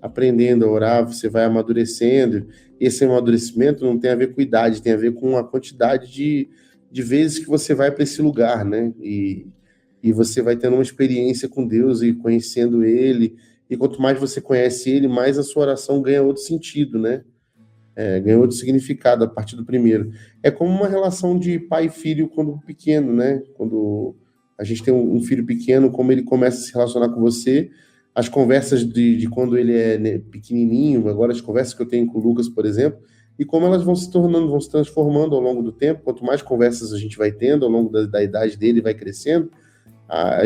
aprendendo a orar, você vai amadurecendo. Esse amadurecimento não tem a ver com idade, tem a ver com a quantidade de vezes que você vai para esse lugar, né? E você vai tendo uma experiência com Deus e conhecendo Ele. E quanto mais você conhece Ele, mais a sua oração ganha outro sentido, né? Ganha outro significado a partir do primeiro. É como uma relação de pai e filho quando pequeno, né? Quando a gente tem um filho pequeno, como ele começa a se relacionar com você, as conversas de quando ele é, né, pequenininho, agora as conversas que eu tenho com o Lucas, por exemplo, e como elas vão se transformando ao longo do tempo. Quanto mais conversas a gente vai tendo ao longo da idade dele, vai crescendo,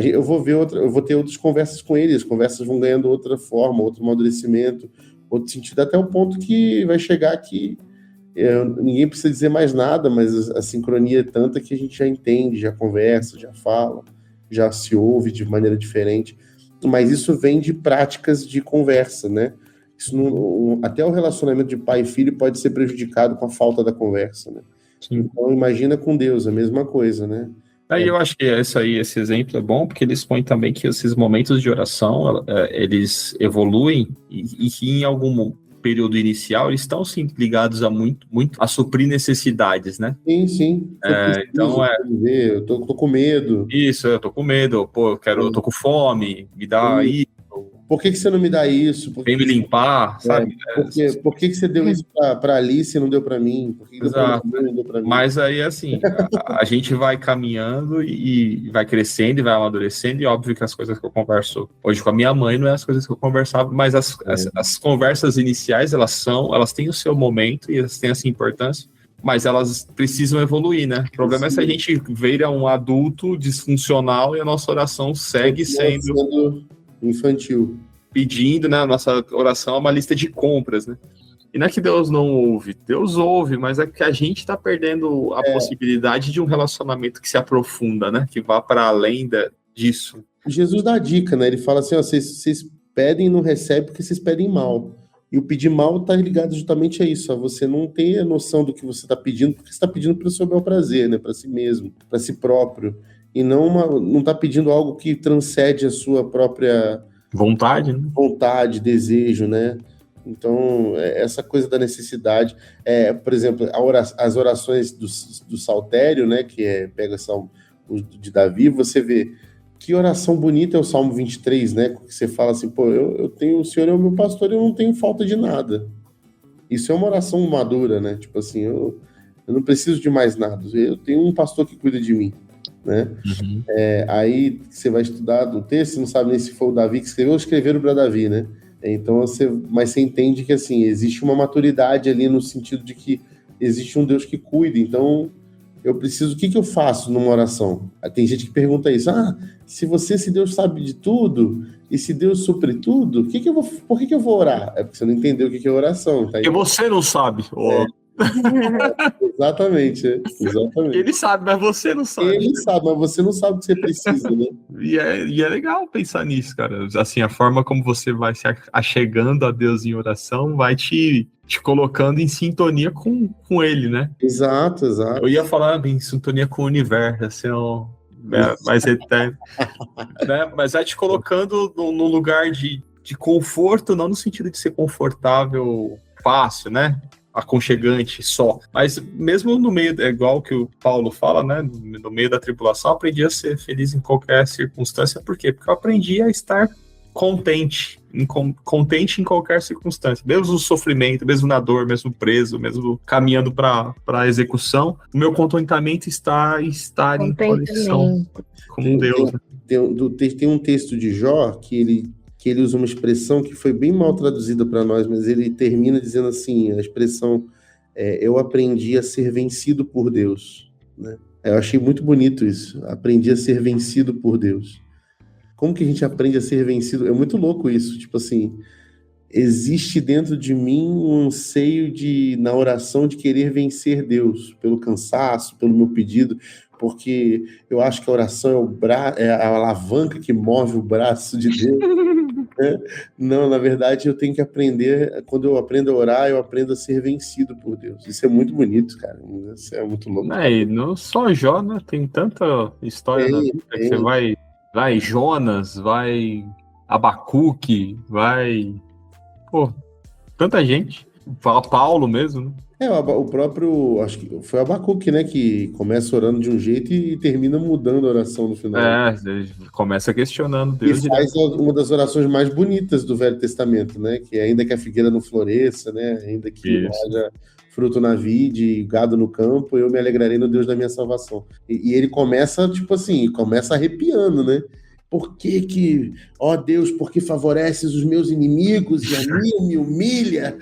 eu vou ter outras conversas com ele, as conversas vão ganhando outra forma, outro amadurecimento, outro sentido, até o ponto que vai chegar que ninguém precisa dizer mais nada, mas a sincronia é tanta que a gente já entende, já conversa, já fala, já se ouve de maneira diferente. Mas isso vem de práticas de conversa, né? Até o relacionamento de pai e filho pode ser prejudicado com a falta da conversa, né? Sim. Então imagina com Deus, a mesma coisa, né? Aí eu acho que esse exemplo é bom, porque eles põem também que esses momentos de oração, eles evoluem e que em algum período inicial eles estão sim ligados a muito a suprir necessidades, né? Sim. Então eu tô com medo. Isso, eu tô com medo, eu tô com fome, me dá isso. Por que você não me dá isso? Vem me limpar, sabe? Por que você deu isso para Alice e não deu para mim? Por que Exato. não deu para mim? Mas aí, assim, a gente vai caminhando e vai crescendo e vai amadurecendo, e óbvio que as coisas que eu converso hoje com a minha mãe não é as coisas que eu conversava, mas as conversas iniciais, elas têm o seu momento e elas têm essa importância, mas elas precisam evoluir, né? O problema é se a gente vira um adulto disfuncional e a nossa oração segue sendo infantil. Pedindo, né? A nossa oração é uma lista de compras, né? E não é que Deus não ouve, Deus ouve, mas é que a gente está perdendo a possibilidade de um relacionamento que se aprofunda, né? Que vá para além disso. Jesus dá a dica, né? Ele fala assim, vocês pedem e não recebem porque vocês pedem mal. E o pedir mal está ligado justamente a isso, a você não ter a noção do que você está pedindo, porque você está pedindo para o seu bel prazer, né? Para si mesmo, para si próprio. E não está pedindo algo que transcende a sua própria vontade, né? Vontade, desejo, né? Então, essa coisa da necessidade, por exemplo, as orações do Saltério, né? Que pega o de Davi, você vê que oração bonita é o Salmo 23, né? Que você fala assim, o Senhor é o meu pastor e eu não tenho falta de nada. Isso é uma oração madura, né? Tipo assim, eu não preciso de mais nada. Eu tenho um pastor que cuida de mim. Né? Uhum. Aí você vai estudar o texto, você não sabe nem se foi o Davi que escreveu ou escreveram para Davi, né? Então mas você entende que assim, existe uma maturidade ali no sentido de que existe um Deus que cuida. Então eu preciso, o que eu faço numa oração? Tem gente que pergunta isso, se Deus sabe de tudo e se Deus supre tudo, por que eu vou orar? É porque você não entendeu o que é oração, tá? Porque você não sabe. Exatamente. Ele sabe, mas você não sabe. Ele sabe, mas você não sabe o que você precisa, né? E é legal pensar nisso, cara. Assim, a forma como você vai se achegando a Deus em oração vai te colocando em sintonia com ele, né? Exato. Eu ia falar em sintonia com o universo, assim, mais eterno. Né? Mas vai te colocando num lugar de conforto, não no sentido de ser confortável fácil, né? aconchegante só. Mas mesmo no meio, é igual que o Paulo fala, né? No meio da tribulação, eu aprendi a ser feliz em qualquer circunstância. Por quê? Porque eu aprendi a estar contente em qualquer circunstância, mesmo no sofrimento, mesmo na dor, mesmo preso, mesmo caminhando para a execução, o meu contentamento está em estar em conexão com Deus. Tem um texto de Jó que ele usa uma expressão que foi bem mal traduzida para nós, mas ele termina dizendo assim, a expressão eu aprendi a ser vencido por Deus, né? Eu achei muito bonito isso, aprendi a ser vencido por Deus. Como que a gente aprende a ser vencido? É muito louco isso, tipo assim, existe dentro de mim um anseio na oração de querer vencer Deus, pelo cansaço, pelo meu pedido, porque eu acho que a oração é a alavanca que move o braço de Deus. Né? Não, na verdade eu tenho que aprender, quando eu aprendo a orar, eu aprendo a ser vencido por Deus. Isso é muito bonito, cara, isso é muito louco. E não só Jó, né? Tem tanta história na Bíblia que você vai Jonas, vai Abacuque, vai... Pô, tanta gente. Fala Paulo mesmo, né? O próprio, acho que foi Abacuque, né, que começa orando de um jeito e termina mudando a oração no final. Começa questionando Deus. E faz uma das orações mais bonitas do Velho Testamento, né, que ainda que a figueira não floresça, né, ainda que haja fruto na vide e gado no campo, eu me alegrarei no Deus da minha salvação. E ele começa, tipo assim, começa arrepiando, né? Por que, ó Deus, porque favoreces os meus inimigos e a mim me humilha?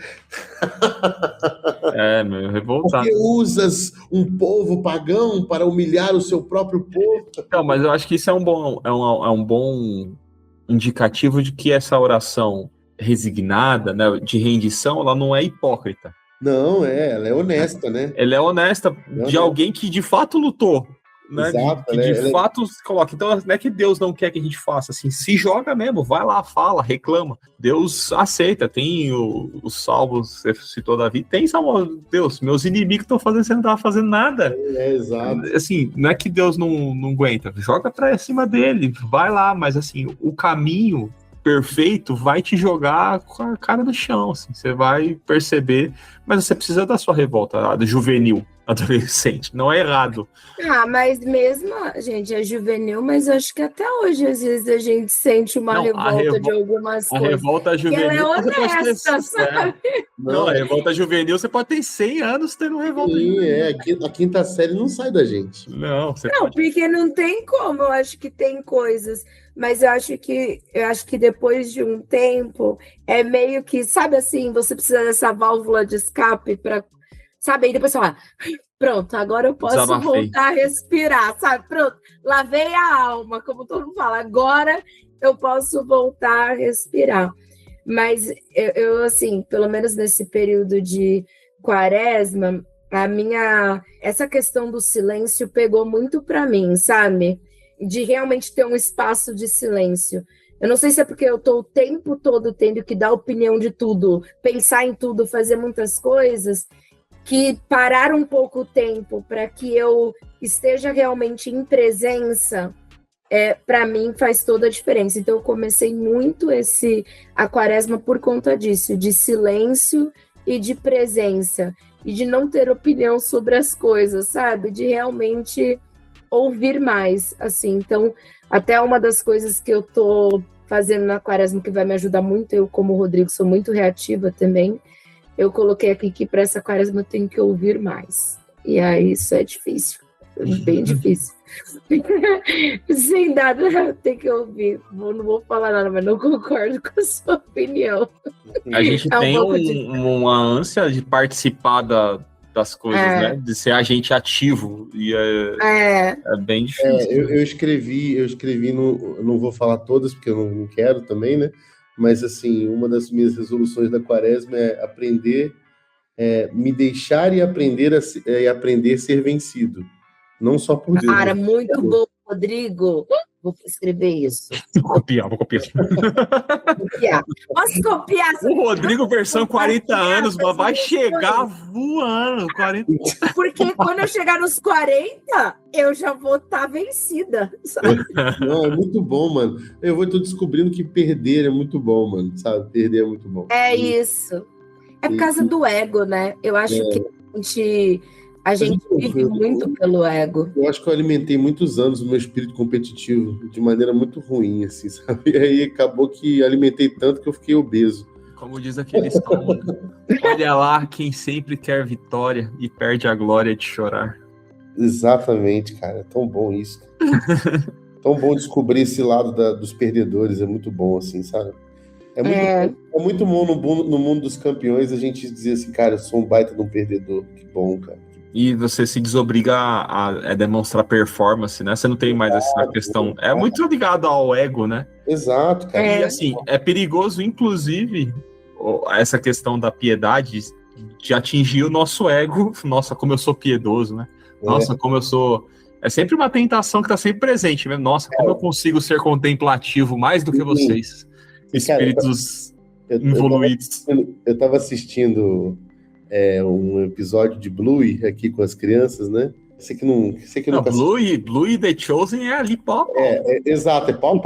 Meu revoltado. Porque usas um povo pagão para humilhar o seu próprio povo? Não, mas eu acho que isso é um bom indicativo de que essa oração resignada, né, de rendição, ela não é hipócrita. Não, ela é honesta, né? Ela é honesta de alguém que de fato lutou. Né, Exato, de fato se coloca. Então não é que Deus não quer que a gente faça assim, se joga mesmo, vai lá, fala, reclama. Deus aceita. Tem os salmos, você citou Davi, tem salmo, Deus, meus inimigos estão fazendo, você não estava fazendo nada. Exato. Assim, não é que Deus não aguenta, joga pra cima dele, vai lá, mas assim, o caminho perfeito vai te jogar com a cara no chão, assim, você vai perceber, mas você precisa da sua revolta, da juvenil, adolescente, não é errado. Mas mesmo, gente, é juvenil, mas eu acho que até hoje, às vezes, a gente sente uma revolta de algumas coisas. A revolta juvenil... Ela é honesta, sabe? Não, a revolta juvenil, você pode ter 100 anos tendo revolta juvenil. A quinta série não sai da gente. Não, porque não tem como, eu acho que tem coisas... Mas eu acho que depois de um tempo, é meio que, sabe assim, você precisa dessa válvula de escape para, sabe? Aí depois você fala, pronto, agora eu posso voltar a respirar, sabe? Pronto, lavei a alma, como todo mundo fala, agora eu posso voltar a respirar. Mas eu assim, pelo menos nesse período de quaresma, essa questão do silêncio pegou muito para mim, sabe? De realmente ter um espaço de silêncio. Eu não sei se é porque eu estou o tempo todo tendo que dar opinião de tudo, pensar em tudo, fazer muitas coisas, que parar um pouco o tempo para que eu esteja realmente em presença, para mim faz toda a diferença. Então eu comecei muito a quaresma por conta disso, de silêncio e de presença, e de não ter opinião sobre as coisas, sabe? De realmente... ouvir mais, assim. Então, até uma das coisas que eu tô fazendo na quaresma que vai me ajudar muito, eu, como o Rodrigo, sou muito reativa também, eu coloquei aqui que para essa quaresma eu tenho que ouvir mais. E aí isso é difícil, bem difícil. Sem nada, tem que ouvir. Não vou falar nada, mas não concordo com a sua opinião. A gente tem uma ânsia de participar das coisas, né? De ser agente ativo. E é bem difícil. Eu escrevi eu não vou falar todas, porque eu não quero também, né? Mas, assim, uma das minhas resoluções da quaresma é aprender, me deixar e aprender a ser vencido. Não só por Deus. Cara, muito bom, Rodrigo. Vou escrever isso. Vou copiar. Posso copiar? O Rodrigo, versão 40 anos, vai chegar voando. 40... Porque quando eu chegar nos 40, eu já vou estar vencida, sabe? Não, é muito bom, mano. Eu tô descobrindo que perder é muito bom, mano, sabe? Perder é muito bom. É isso. É por causa do ego, né? Eu acho que a gente vive muito pelo ego. Eu acho que eu alimentei muitos anos o meu espírito competitivo de maneira muito ruim, assim, sabe? E aí acabou que alimentei tanto que eu fiquei obeso. Como diz aquele som, olha lá quem sempre quer vitória e perde a glória de chorar. Exatamente, cara. É tão bom isso. Tão bom descobrir esse lado dos perdedores. É muito bom, assim, sabe? É muito bom no mundo dos campeões a gente dizer assim, cara, eu sou um baita de um perdedor. Que bom, cara. E você se desobriga a demonstrar performance, né? Você não tem mais essa questão. É muito ligado ao ego, né? Exato, cara. E assim, é perigoso, inclusive, essa questão da piedade de atingir o nosso ego. Nossa, como eu sou piedoso, né? Nossa, como eu sou... É sempre uma tentação que está sempre presente, né? Nossa, como eu consigo ser contemplativo mais do que vocês. Espíritos involuídos. Eu tava assistindo um episódio de Bluey aqui com as crianças, né? Você que não Bluey The Chosen é ali pau. Exato, é pau.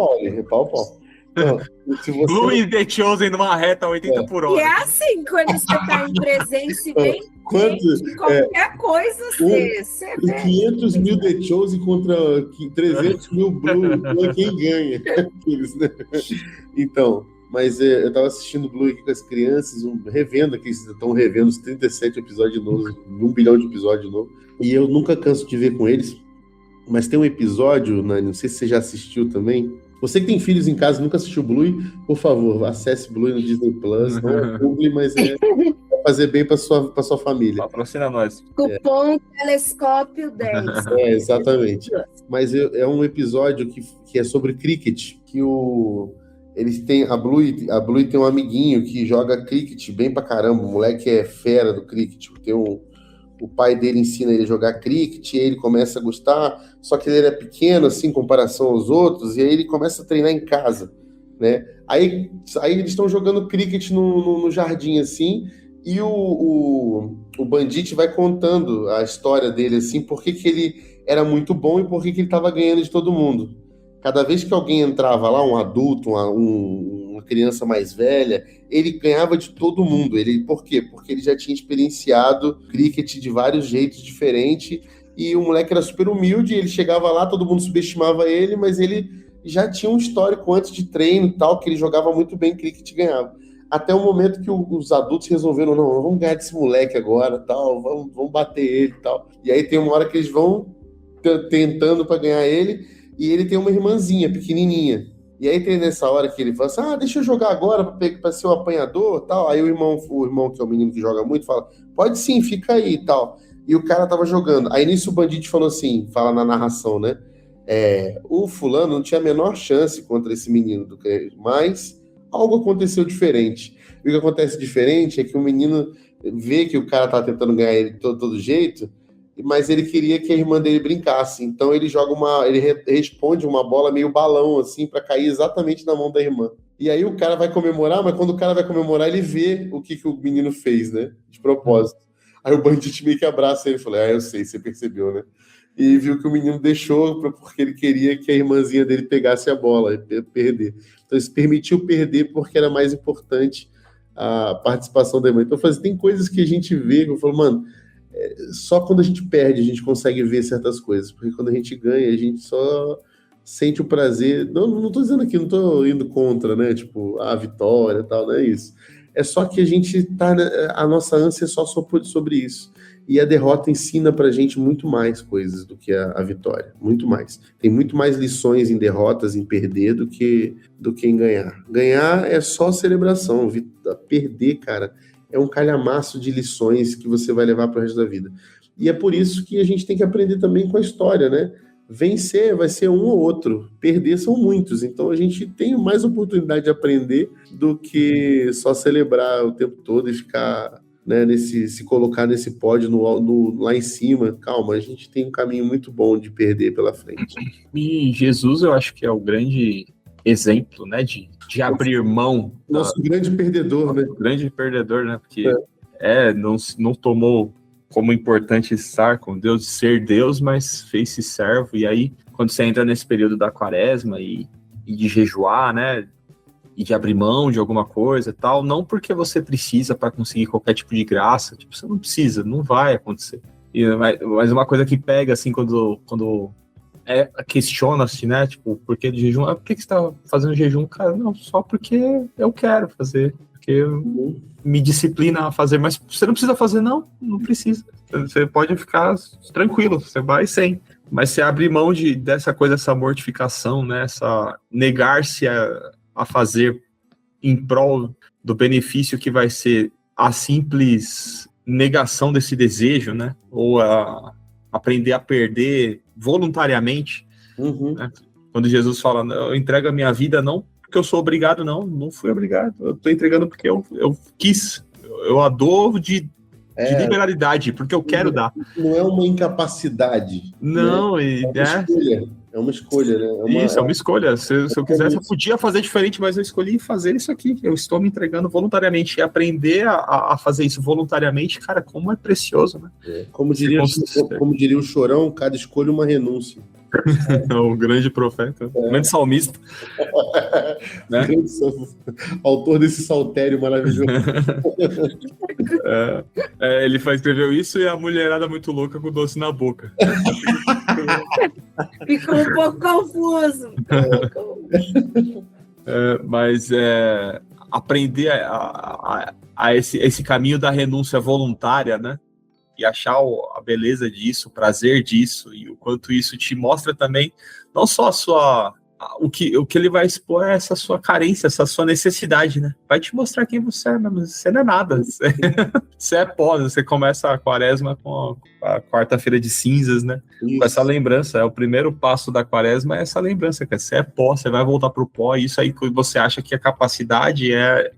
Não, se você... Bluey The Chosen numa reta 80 por hora. E é assim, quando você está em presença e bem qualquer coisa, você vê. 500 mil The Chosen contra 300 mil Blue, quem ganha? Aqueles, né? Então, mas eu tava assistindo Blue aqui com as crianças, revendo aqui, estão revendo os 37 episódios novos, 1 bilhão de episódios novos, e eu nunca canso de ver com eles, mas tem um episódio, Nani, não sei se você já assistiu também. Você que tem filhos em casa e nunca assistiu Bluey, por favor, acesse Bluey no Disney Plus. Não é publi, mas é pra fazer bem pra sua família. Patrocina nós. Cupom Telescópio 10. Exatamente. Mas é um episódio que é sobre cricket, que eles têm a Bluey tem um amiguinho que joga cricket bem pra caramba. O moleque é fera do cricket. O pai dele ensina ele a jogar cricket, e ele começa a gostar, só que ele era pequeno, assim, em comparação aos outros, e aí ele começa a treinar em casa, né? Aí eles estão jogando cricket no jardim, assim, e o Bandit vai contando a história dele, assim, por que ele era muito bom e por que ele estava ganhando de todo mundo. Cada vez que alguém entrava lá, um adulto, uma criança mais velha, ele ganhava de todo mundo. Por quê? Porque ele já tinha experienciado cricket de vários jeitos diferentes, e o moleque era super humilde, ele chegava lá, todo mundo subestimava ele, mas ele já tinha um histórico antes de treino e tal, que ele jogava muito bem cricket e ganhava. Até o momento que os adultos resolveram, não, vamos ganhar desse moleque agora, tal, vamos bater ele e tal. E aí tem uma hora que eles vão tentando para ganhar ele, e ele tem uma irmãzinha pequenininha. E aí tem nessa hora que ele fala assim, deixa eu jogar agora para ser o apanhador e tal. Aí o irmão, que é o menino que joga muito, fala, pode sim, fica aí e tal. E o cara tava jogando. Aí nisso o Bandit falou assim, fala na narração, né? O fulano não tinha a menor chance contra esse menino, mas algo aconteceu diferente. E o que acontece diferente é que o menino vê que o cara tá tentando ganhar ele de todo jeito, mas ele queria que a irmã dele brincasse. Então ele responde uma bola meio balão, assim, para cair exatamente na mão da irmã. E aí o cara vai comemorar, mas quando o cara vai comemorar, ele vê o que o menino fez, né? De propósito. Aí o Bandit meio que abraça ele e fala, eu sei, você percebeu, né? E viu que o menino deixou porque ele queria que a irmãzinha dele pegasse a bola e perder. Então ele se permitiu perder porque era mais importante a participação da irmã. Então tem coisas que a gente vê, que eu falo, mano, só quando a gente perde a gente consegue ver certas coisas, porque quando a gente ganha a gente só sente o prazer. Não tô dizendo aqui, não tô indo contra, né, tipo, a vitória e tal, não é isso. É só que a gente tá, a nossa ânsia é só sobre isso, e a derrota ensina pra gente muito mais coisas do que a vitória, muito mais. Tem muito mais lições em derrotas, em perder, do que em ganhar. Ganhar é só celebração, perder, cara, é um calhamaço de lições que você vai levar para o resto da vida. E é por isso que a gente tem que aprender também com a história, né? Vencer vai ser um ou outro, perder são muitos. Então a gente tem mais oportunidade de aprender do que só celebrar o tempo todo e ficar, né, se colocar nesse pódio lá em cima. Calma, a gente tem um caminho muito bom de perder pela frente. E Jesus, eu acho que é o grande exemplo, né, de abrir mão. Nosso grande perdedor, né? Grande perdedor, né? Porque não tomou como importante estar com Deus, ser Deus, mas fez-se servo. E aí, quando você entra nesse período da quaresma e de jejuar, né? e de abrir mão de alguma coisa e tal, não porque você precisa para conseguir qualquer tipo de graça, tipo, você não precisa, não vai acontecer. Mas uma coisa que pega, assim, quando questiona-se, né, tipo, por que de jejum? Por que você tá fazendo jejum? Cara, não, só porque eu quero fazer, porque eu me disciplina a fazer, mas você não precisa fazer, não precisa. Você pode ficar tranquilo, você vai sem. Mas você abre mão dessa coisa, essa mortificação, né? Essa negar-se a fazer em prol do benefício que vai ser a simples negação desse desejo, né? Ou a aprender a perder voluntariamente. Né? Quando Jesus fala, eu entrego a minha vida não porque eu sou obrigado, não fui obrigado. Eu estou entregando porque eu quis. Eu a dou de liberalidade, porque eu quero dar. Não é uma incapacidade. Não, né? É uma escolha, né? É uma escolha. Se eu quisesse, eu podia fazer diferente, mas eu escolhi fazer isso aqui. Eu estou me entregando voluntariamente. E aprender a fazer isso voluntariamente, cara, como é precioso, né? Como diria o Chorão, cada escolha uma renúncia. O grande profeta, o grande salmista. Né? Autor desse saltério maravilhoso. Ele escreveu isso e a mulherada muito louca com doce na boca. Ficou um pouco confuso. Mas aprender a esse caminho da renúncia voluntária, né? E achar a beleza disso, o prazer disso, e o quanto isso te mostra também, não só o que ele vai expor é essa sua carência, essa sua necessidade, né? Vai te mostrar quem você é, mas você não é nada. Você é pó, você começa a quaresma com a quarta-feira de cinzas, né? Isso. Com essa lembrança, o primeiro passo da quaresma é essa lembrança, que você é pó, você vai voltar pro pó, e isso aí que você acha que a capacidade é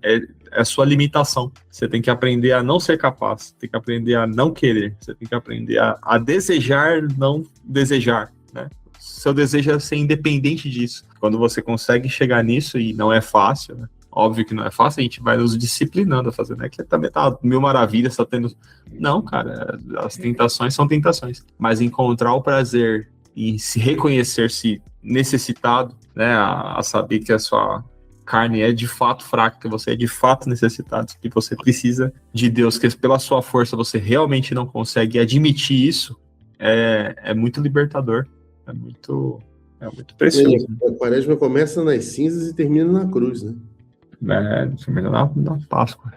a sua limitação. Você tem que aprender a não ser capaz, tem que aprender a não querer, você tem que aprender a desejar, não desejar, né? Seu desejo é ser independente disso. Quando você consegue chegar nisso, e não é fácil, né? Óbvio que não é fácil, a gente vai nos disciplinando a fazer, né? Que também tá mil maravilhas, tá tendo... Não, cara, as tentações são tentações. Mas encontrar o prazer e se reconhecer-se necessitado, né? A saber que a sua carne é de fato fraca, que você é de fato necessitado, que você precisa de Deus, que pela sua força você realmente não consegue admitir isso, é muito libertador. É muito precioso. A quaresma começa nas cinzas e termina na cruz, né? Termina na Páscoa.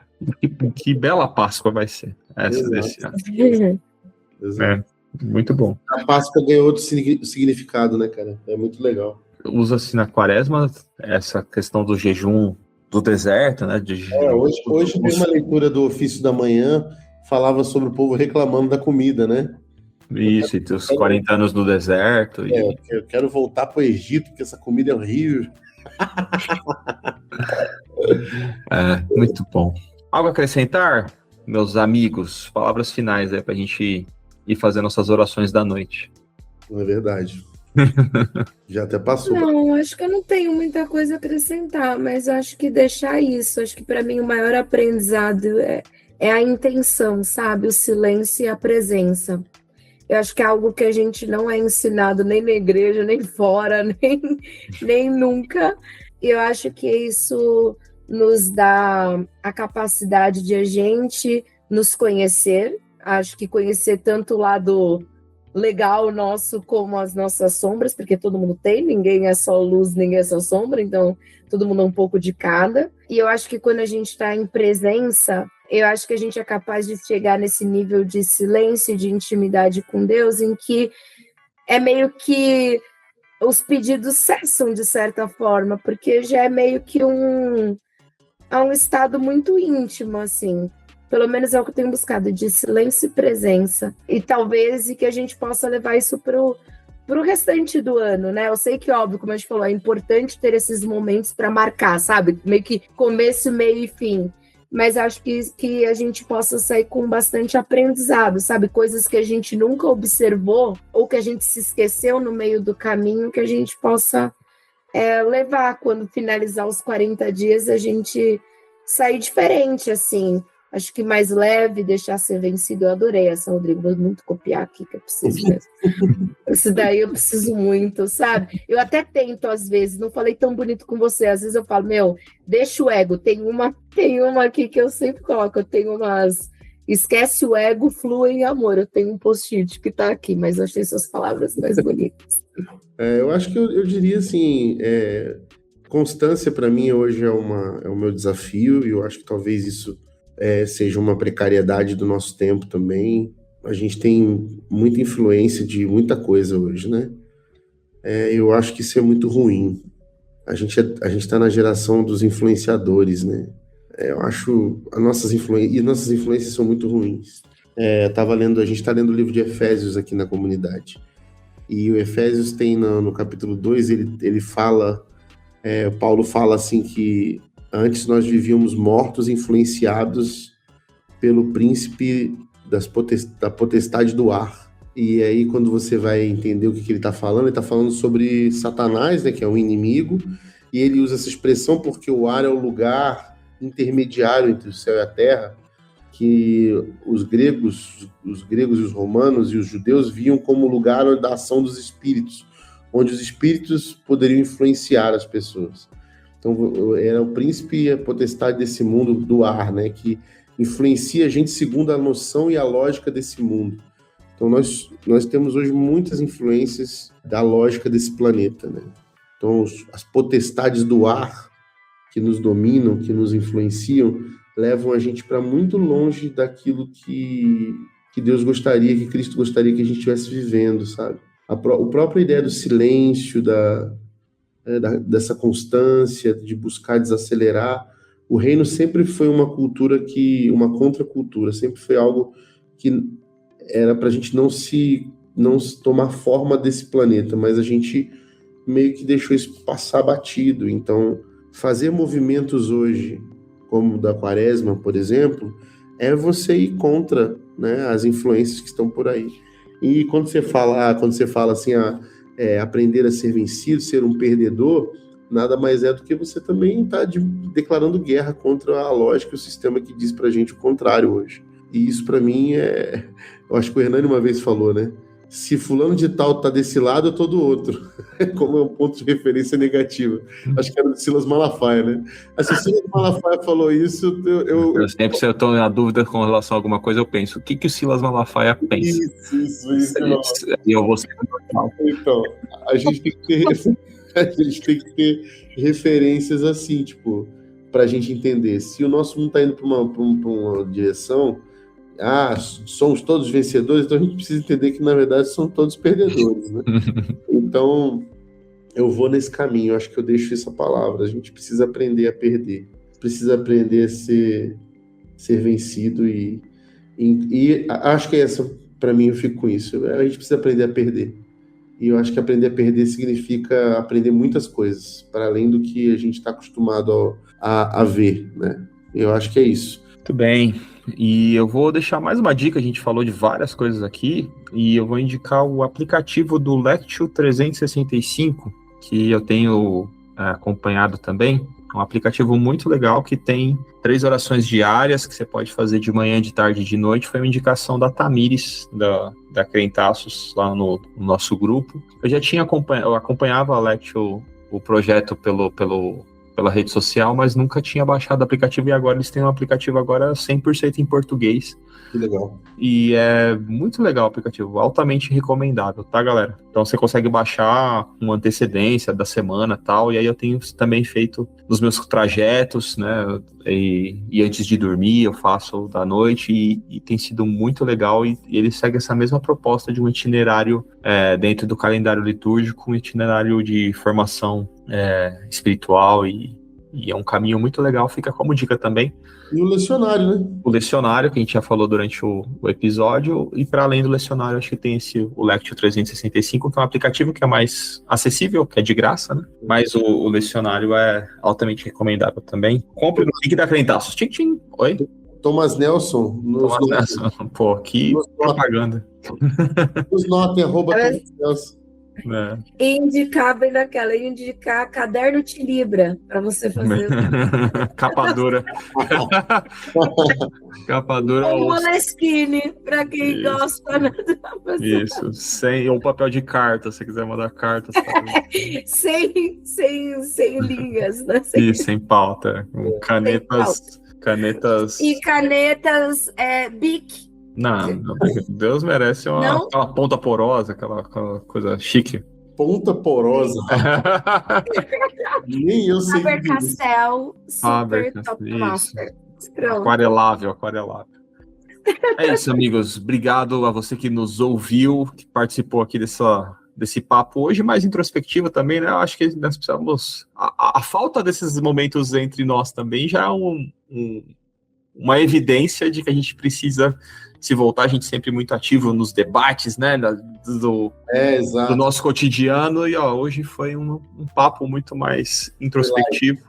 Que bela Páscoa vai ser essa desse ano. Exato. Muito bom. A Páscoa ganhou outro significado, né, cara? É muito legal. Usa-se na quaresma essa questão do jejum do deserto, né? Hoje tem uma leitura do ofício da manhã, falava sobre o povo reclamando da comida, né? Isso, e os 40 anos no deserto. Eu quero voltar para o Egito, porque essa comida é horrível. Muito bom. Algo a acrescentar, meus amigos? Palavras finais aí para a gente ir fazer nossas orações da noite. Não é verdade. Já até passou. Não, acho que eu não tenho muita coisa a acrescentar, mas acho que deixar isso. Acho que para mim o maior aprendizado é a intenção, sabe? O silêncio e a presença. Eu acho que é algo que a gente não é ensinado nem na igreja, nem fora, nem nunca. E eu acho que isso nos dá a capacidade de a gente nos conhecer. Acho que conhecer tanto o lado legal nosso como as nossas sombras, porque todo mundo tem, ninguém é só luz, ninguém é só sombra, então todo mundo é um pouco de cada. E eu acho que quando a gente está em presença, eu acho que a gente é capaz de chegar nesse nível de silêncio, de intimidade com Deus, em que é meio que os pedidos cessam de certa forma, porque já é meio que um estado muito íntimo, assim. Pelo menos é o que eu tenho buscado, de silêncio e presença. E talvez que a gente possa levar isso pro restante do ano, né? Eu sei que, óbvio, como a gente falou, é importante ter esses momentos para marcar, sabe? Meio que começo, meio e fim. Mas acho que a gente possa sair com bastante aprendizado, sabe? Coisas que a gente nunca observou ou que a gente se esqueceu no meio do caminho, que a gente possa levar quando finalizar os 40 dias, a gente sair diferente, assim. acho que mais leve, deixar ser vencido. Eu adorei essa, Rodrigo. Vou muito copiar aqui, que eu preciso mesmo. Isso daí eu preciso muito, sabe? Eu até tento, às vezes, não falei tão bonito com você. Às vezes eu falo, deixa o ego. Tem uma aqui que eu sempre coloco. Eu tenho umas... Esquece o ego, flua em amor. Eu tenho um post-it que tá aqui, mas eu achei suas palavras mais bonitas. Eu acho que eu diria assim, constância para mim hoje é o meu desafio, e eu acho que talvez isso seja uma precariedade do nosso tempo também. A gente tem muita influência de muita coisa hoje, né? Eu acho que isso é muito ruim. A gente está na geração dos influenciadores, né? Eu acho nossas influências são muito ruins. A gente está lendo o livro de Efésios aqui na comunidade. E o Efésios tem no capítulo 2, ele fala, Paulo fala assim que antes nós vivíamos mortos, influenciados pelo príncipe da potestade do ar. E aí quando você vai entender o que ele está falando, ele está falando sobre Satanás, né, que é um inimigo, e ele usa essa expressão porque o ar é o lugar intermediário entre o céu e a terra, que os gregos e os romanos e os judeus viam como lugar da ação dos espíritos, onde os espíritos poderiam influenciar as pessoas. Então, era o príncipe e a potestade desse mundo do ar, né, que influencia a gente segundo a noção e a lógica desse mundo. Então, nós temos hoje muitas influências da lógica desse planeta, né? Então, as potestades do ar que nos dominam, que nos influenciam, levam a gente para muito longe daquilo que Deus gostaria, que Cristo gostaria que a gente estivesse vivendo, sabe? A própria ideia do silêncio, dessa constância, de buscar desacelerar. O reino sempre foi uma contracultura, sempre foi algo que era para a gente não se tomar forma desse planeta, mas a gente meio que deixou isso passar batido. Então, fazer movimentos hoje, como o da Quaresma, por exemplo, é você ir contra, né, as influências que estão por aí. E quando você fala assim, aprender a ser vencido, ser um perdedor, nada mais é do que você também está declarando guerra contra a lógica e o sistema que diz pra gente o contrário hoje. E isso para mim eu acho que o Hernani uma vez falou, né? Se fulano de tal tá desse lado, eu tô do outro. Como é um ponto de referência negativa. Acho que era do Silas Malafaia, né? Se o Silas Malafaia falou isso, eu sempre, se eu tô na dúvida com relação a alguma coisa, eu penso, o que o Silas Malafaia pensa? Isso. E eu vou ser normal. Então, a gente tem que ter referências assim, tipo, pra gente entender. Se o nosso mundo tá indo pra uma direção... somos todos vencedores, então a gente precisa entender que, na verdade, são todos perdedores, né? Então, eu vou nesse caminho, eu acho que eu deixo essa palavra. A gente precisa aprender a perder, precisa aprender a ser vencido e acho que para mim, eu fico com isso. A gente precisa aprender a perder. E eu acho que aprender a perder significa aprender muitas coisas, para além do que a gente está acostumado a ver, né? Eu acho que é isso. Muito bem. E eu vou deixar mais uma dica, a gente falou de várias coisas aqui, e eu vou indicar o aplicativo do Lectio 365, que eu tenho acompanhado também. É um aplicativo muito legal que tem 3 orações diárias que você pode fazer de manhã, de tarde e de noite. Foi uma indicação da Tamires, da Crentaços, lá no nosso grupo. Eu já tinha acompanhava a Lectio, o projeto pela rede social, mas nunca tinha baixado o aplicativo, e agora eles têm um aplicativo agora 100% em português. Que legal. E é muito legal o aplicativo, altamente recomendável, tá, galera? Então você consegue baixar com antecedência da semana e tal, e aí eu tenho também feito nos meus trajetos, né, e antes de dormir eu faço da noite, e tem sido muito legal, e ele segue essa mesma proposta de um itinerário dentro do calendário litúrgico, um itinerário de formação espiritual, e é um caminho muito legal, fica como dica também. E o lecionário, né? O lecionário, que a gente já falou durante o episódio, e para além do lecionário, acho que tem o Lectio 365, que é um aplicativo que é mais acessível, que é de graça, né? Mas o lecionário é altamente recomendável também. Compre no link da Crentaços. Tchim, tchim. Oi? Thomas Nelson. Thomas Nelson. Pô, que propaganda. Nos notem, @Thomas Nelson. E indicar bem naquela, indicar caderno de Libra para você fazer. Capa dura. Capa dura. Ou Moleskine, para quem gosta. Né? Isso, ou papel de carta, se você quiser mandar cartas. sem linhas, né? Sem pauta. Com canetas. E canetas Bic. Não, Deus merece aquela ponta porosa, aquela coisa chique. Ponta porosa. Nem eu sei. Faber-Castell, super top master. Aquarelável. É isso, amigos. Obrigado a você que nos ouviu, que participou aqui desse papo hoje, mais introspectivo também, né? Eu acho que nós precisamos... A falta desses momentos entre nós também já é uma evidência de que a gente precisa se voltar, a gente sempre muito ativo nos debates, né? Do nosso cotidiano, e hoje foi um papo muito mais introspectivo.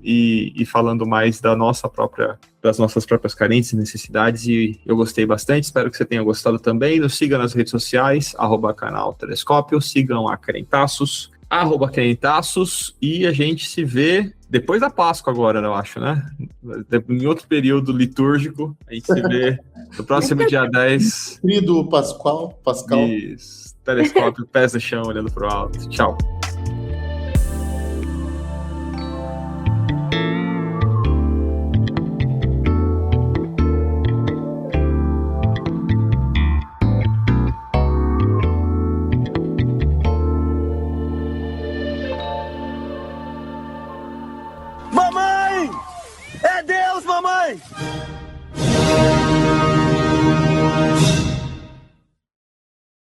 E falando mais das nossas próprias carências e necessidades, e eu gostei bastante, espero que você tenha gostado também. Nos siga nas redes sociais, @canal Telescópio, sigam a Crentaços, @Crentaços, e a gente se vê depois da Páscoa agora, eu acho, né? Em outro período litúrgico, a gente se vê no próximo dia 10. Querido Pascal. Isso, Telescópio, pés no chão, olhando pro alto. Tchau.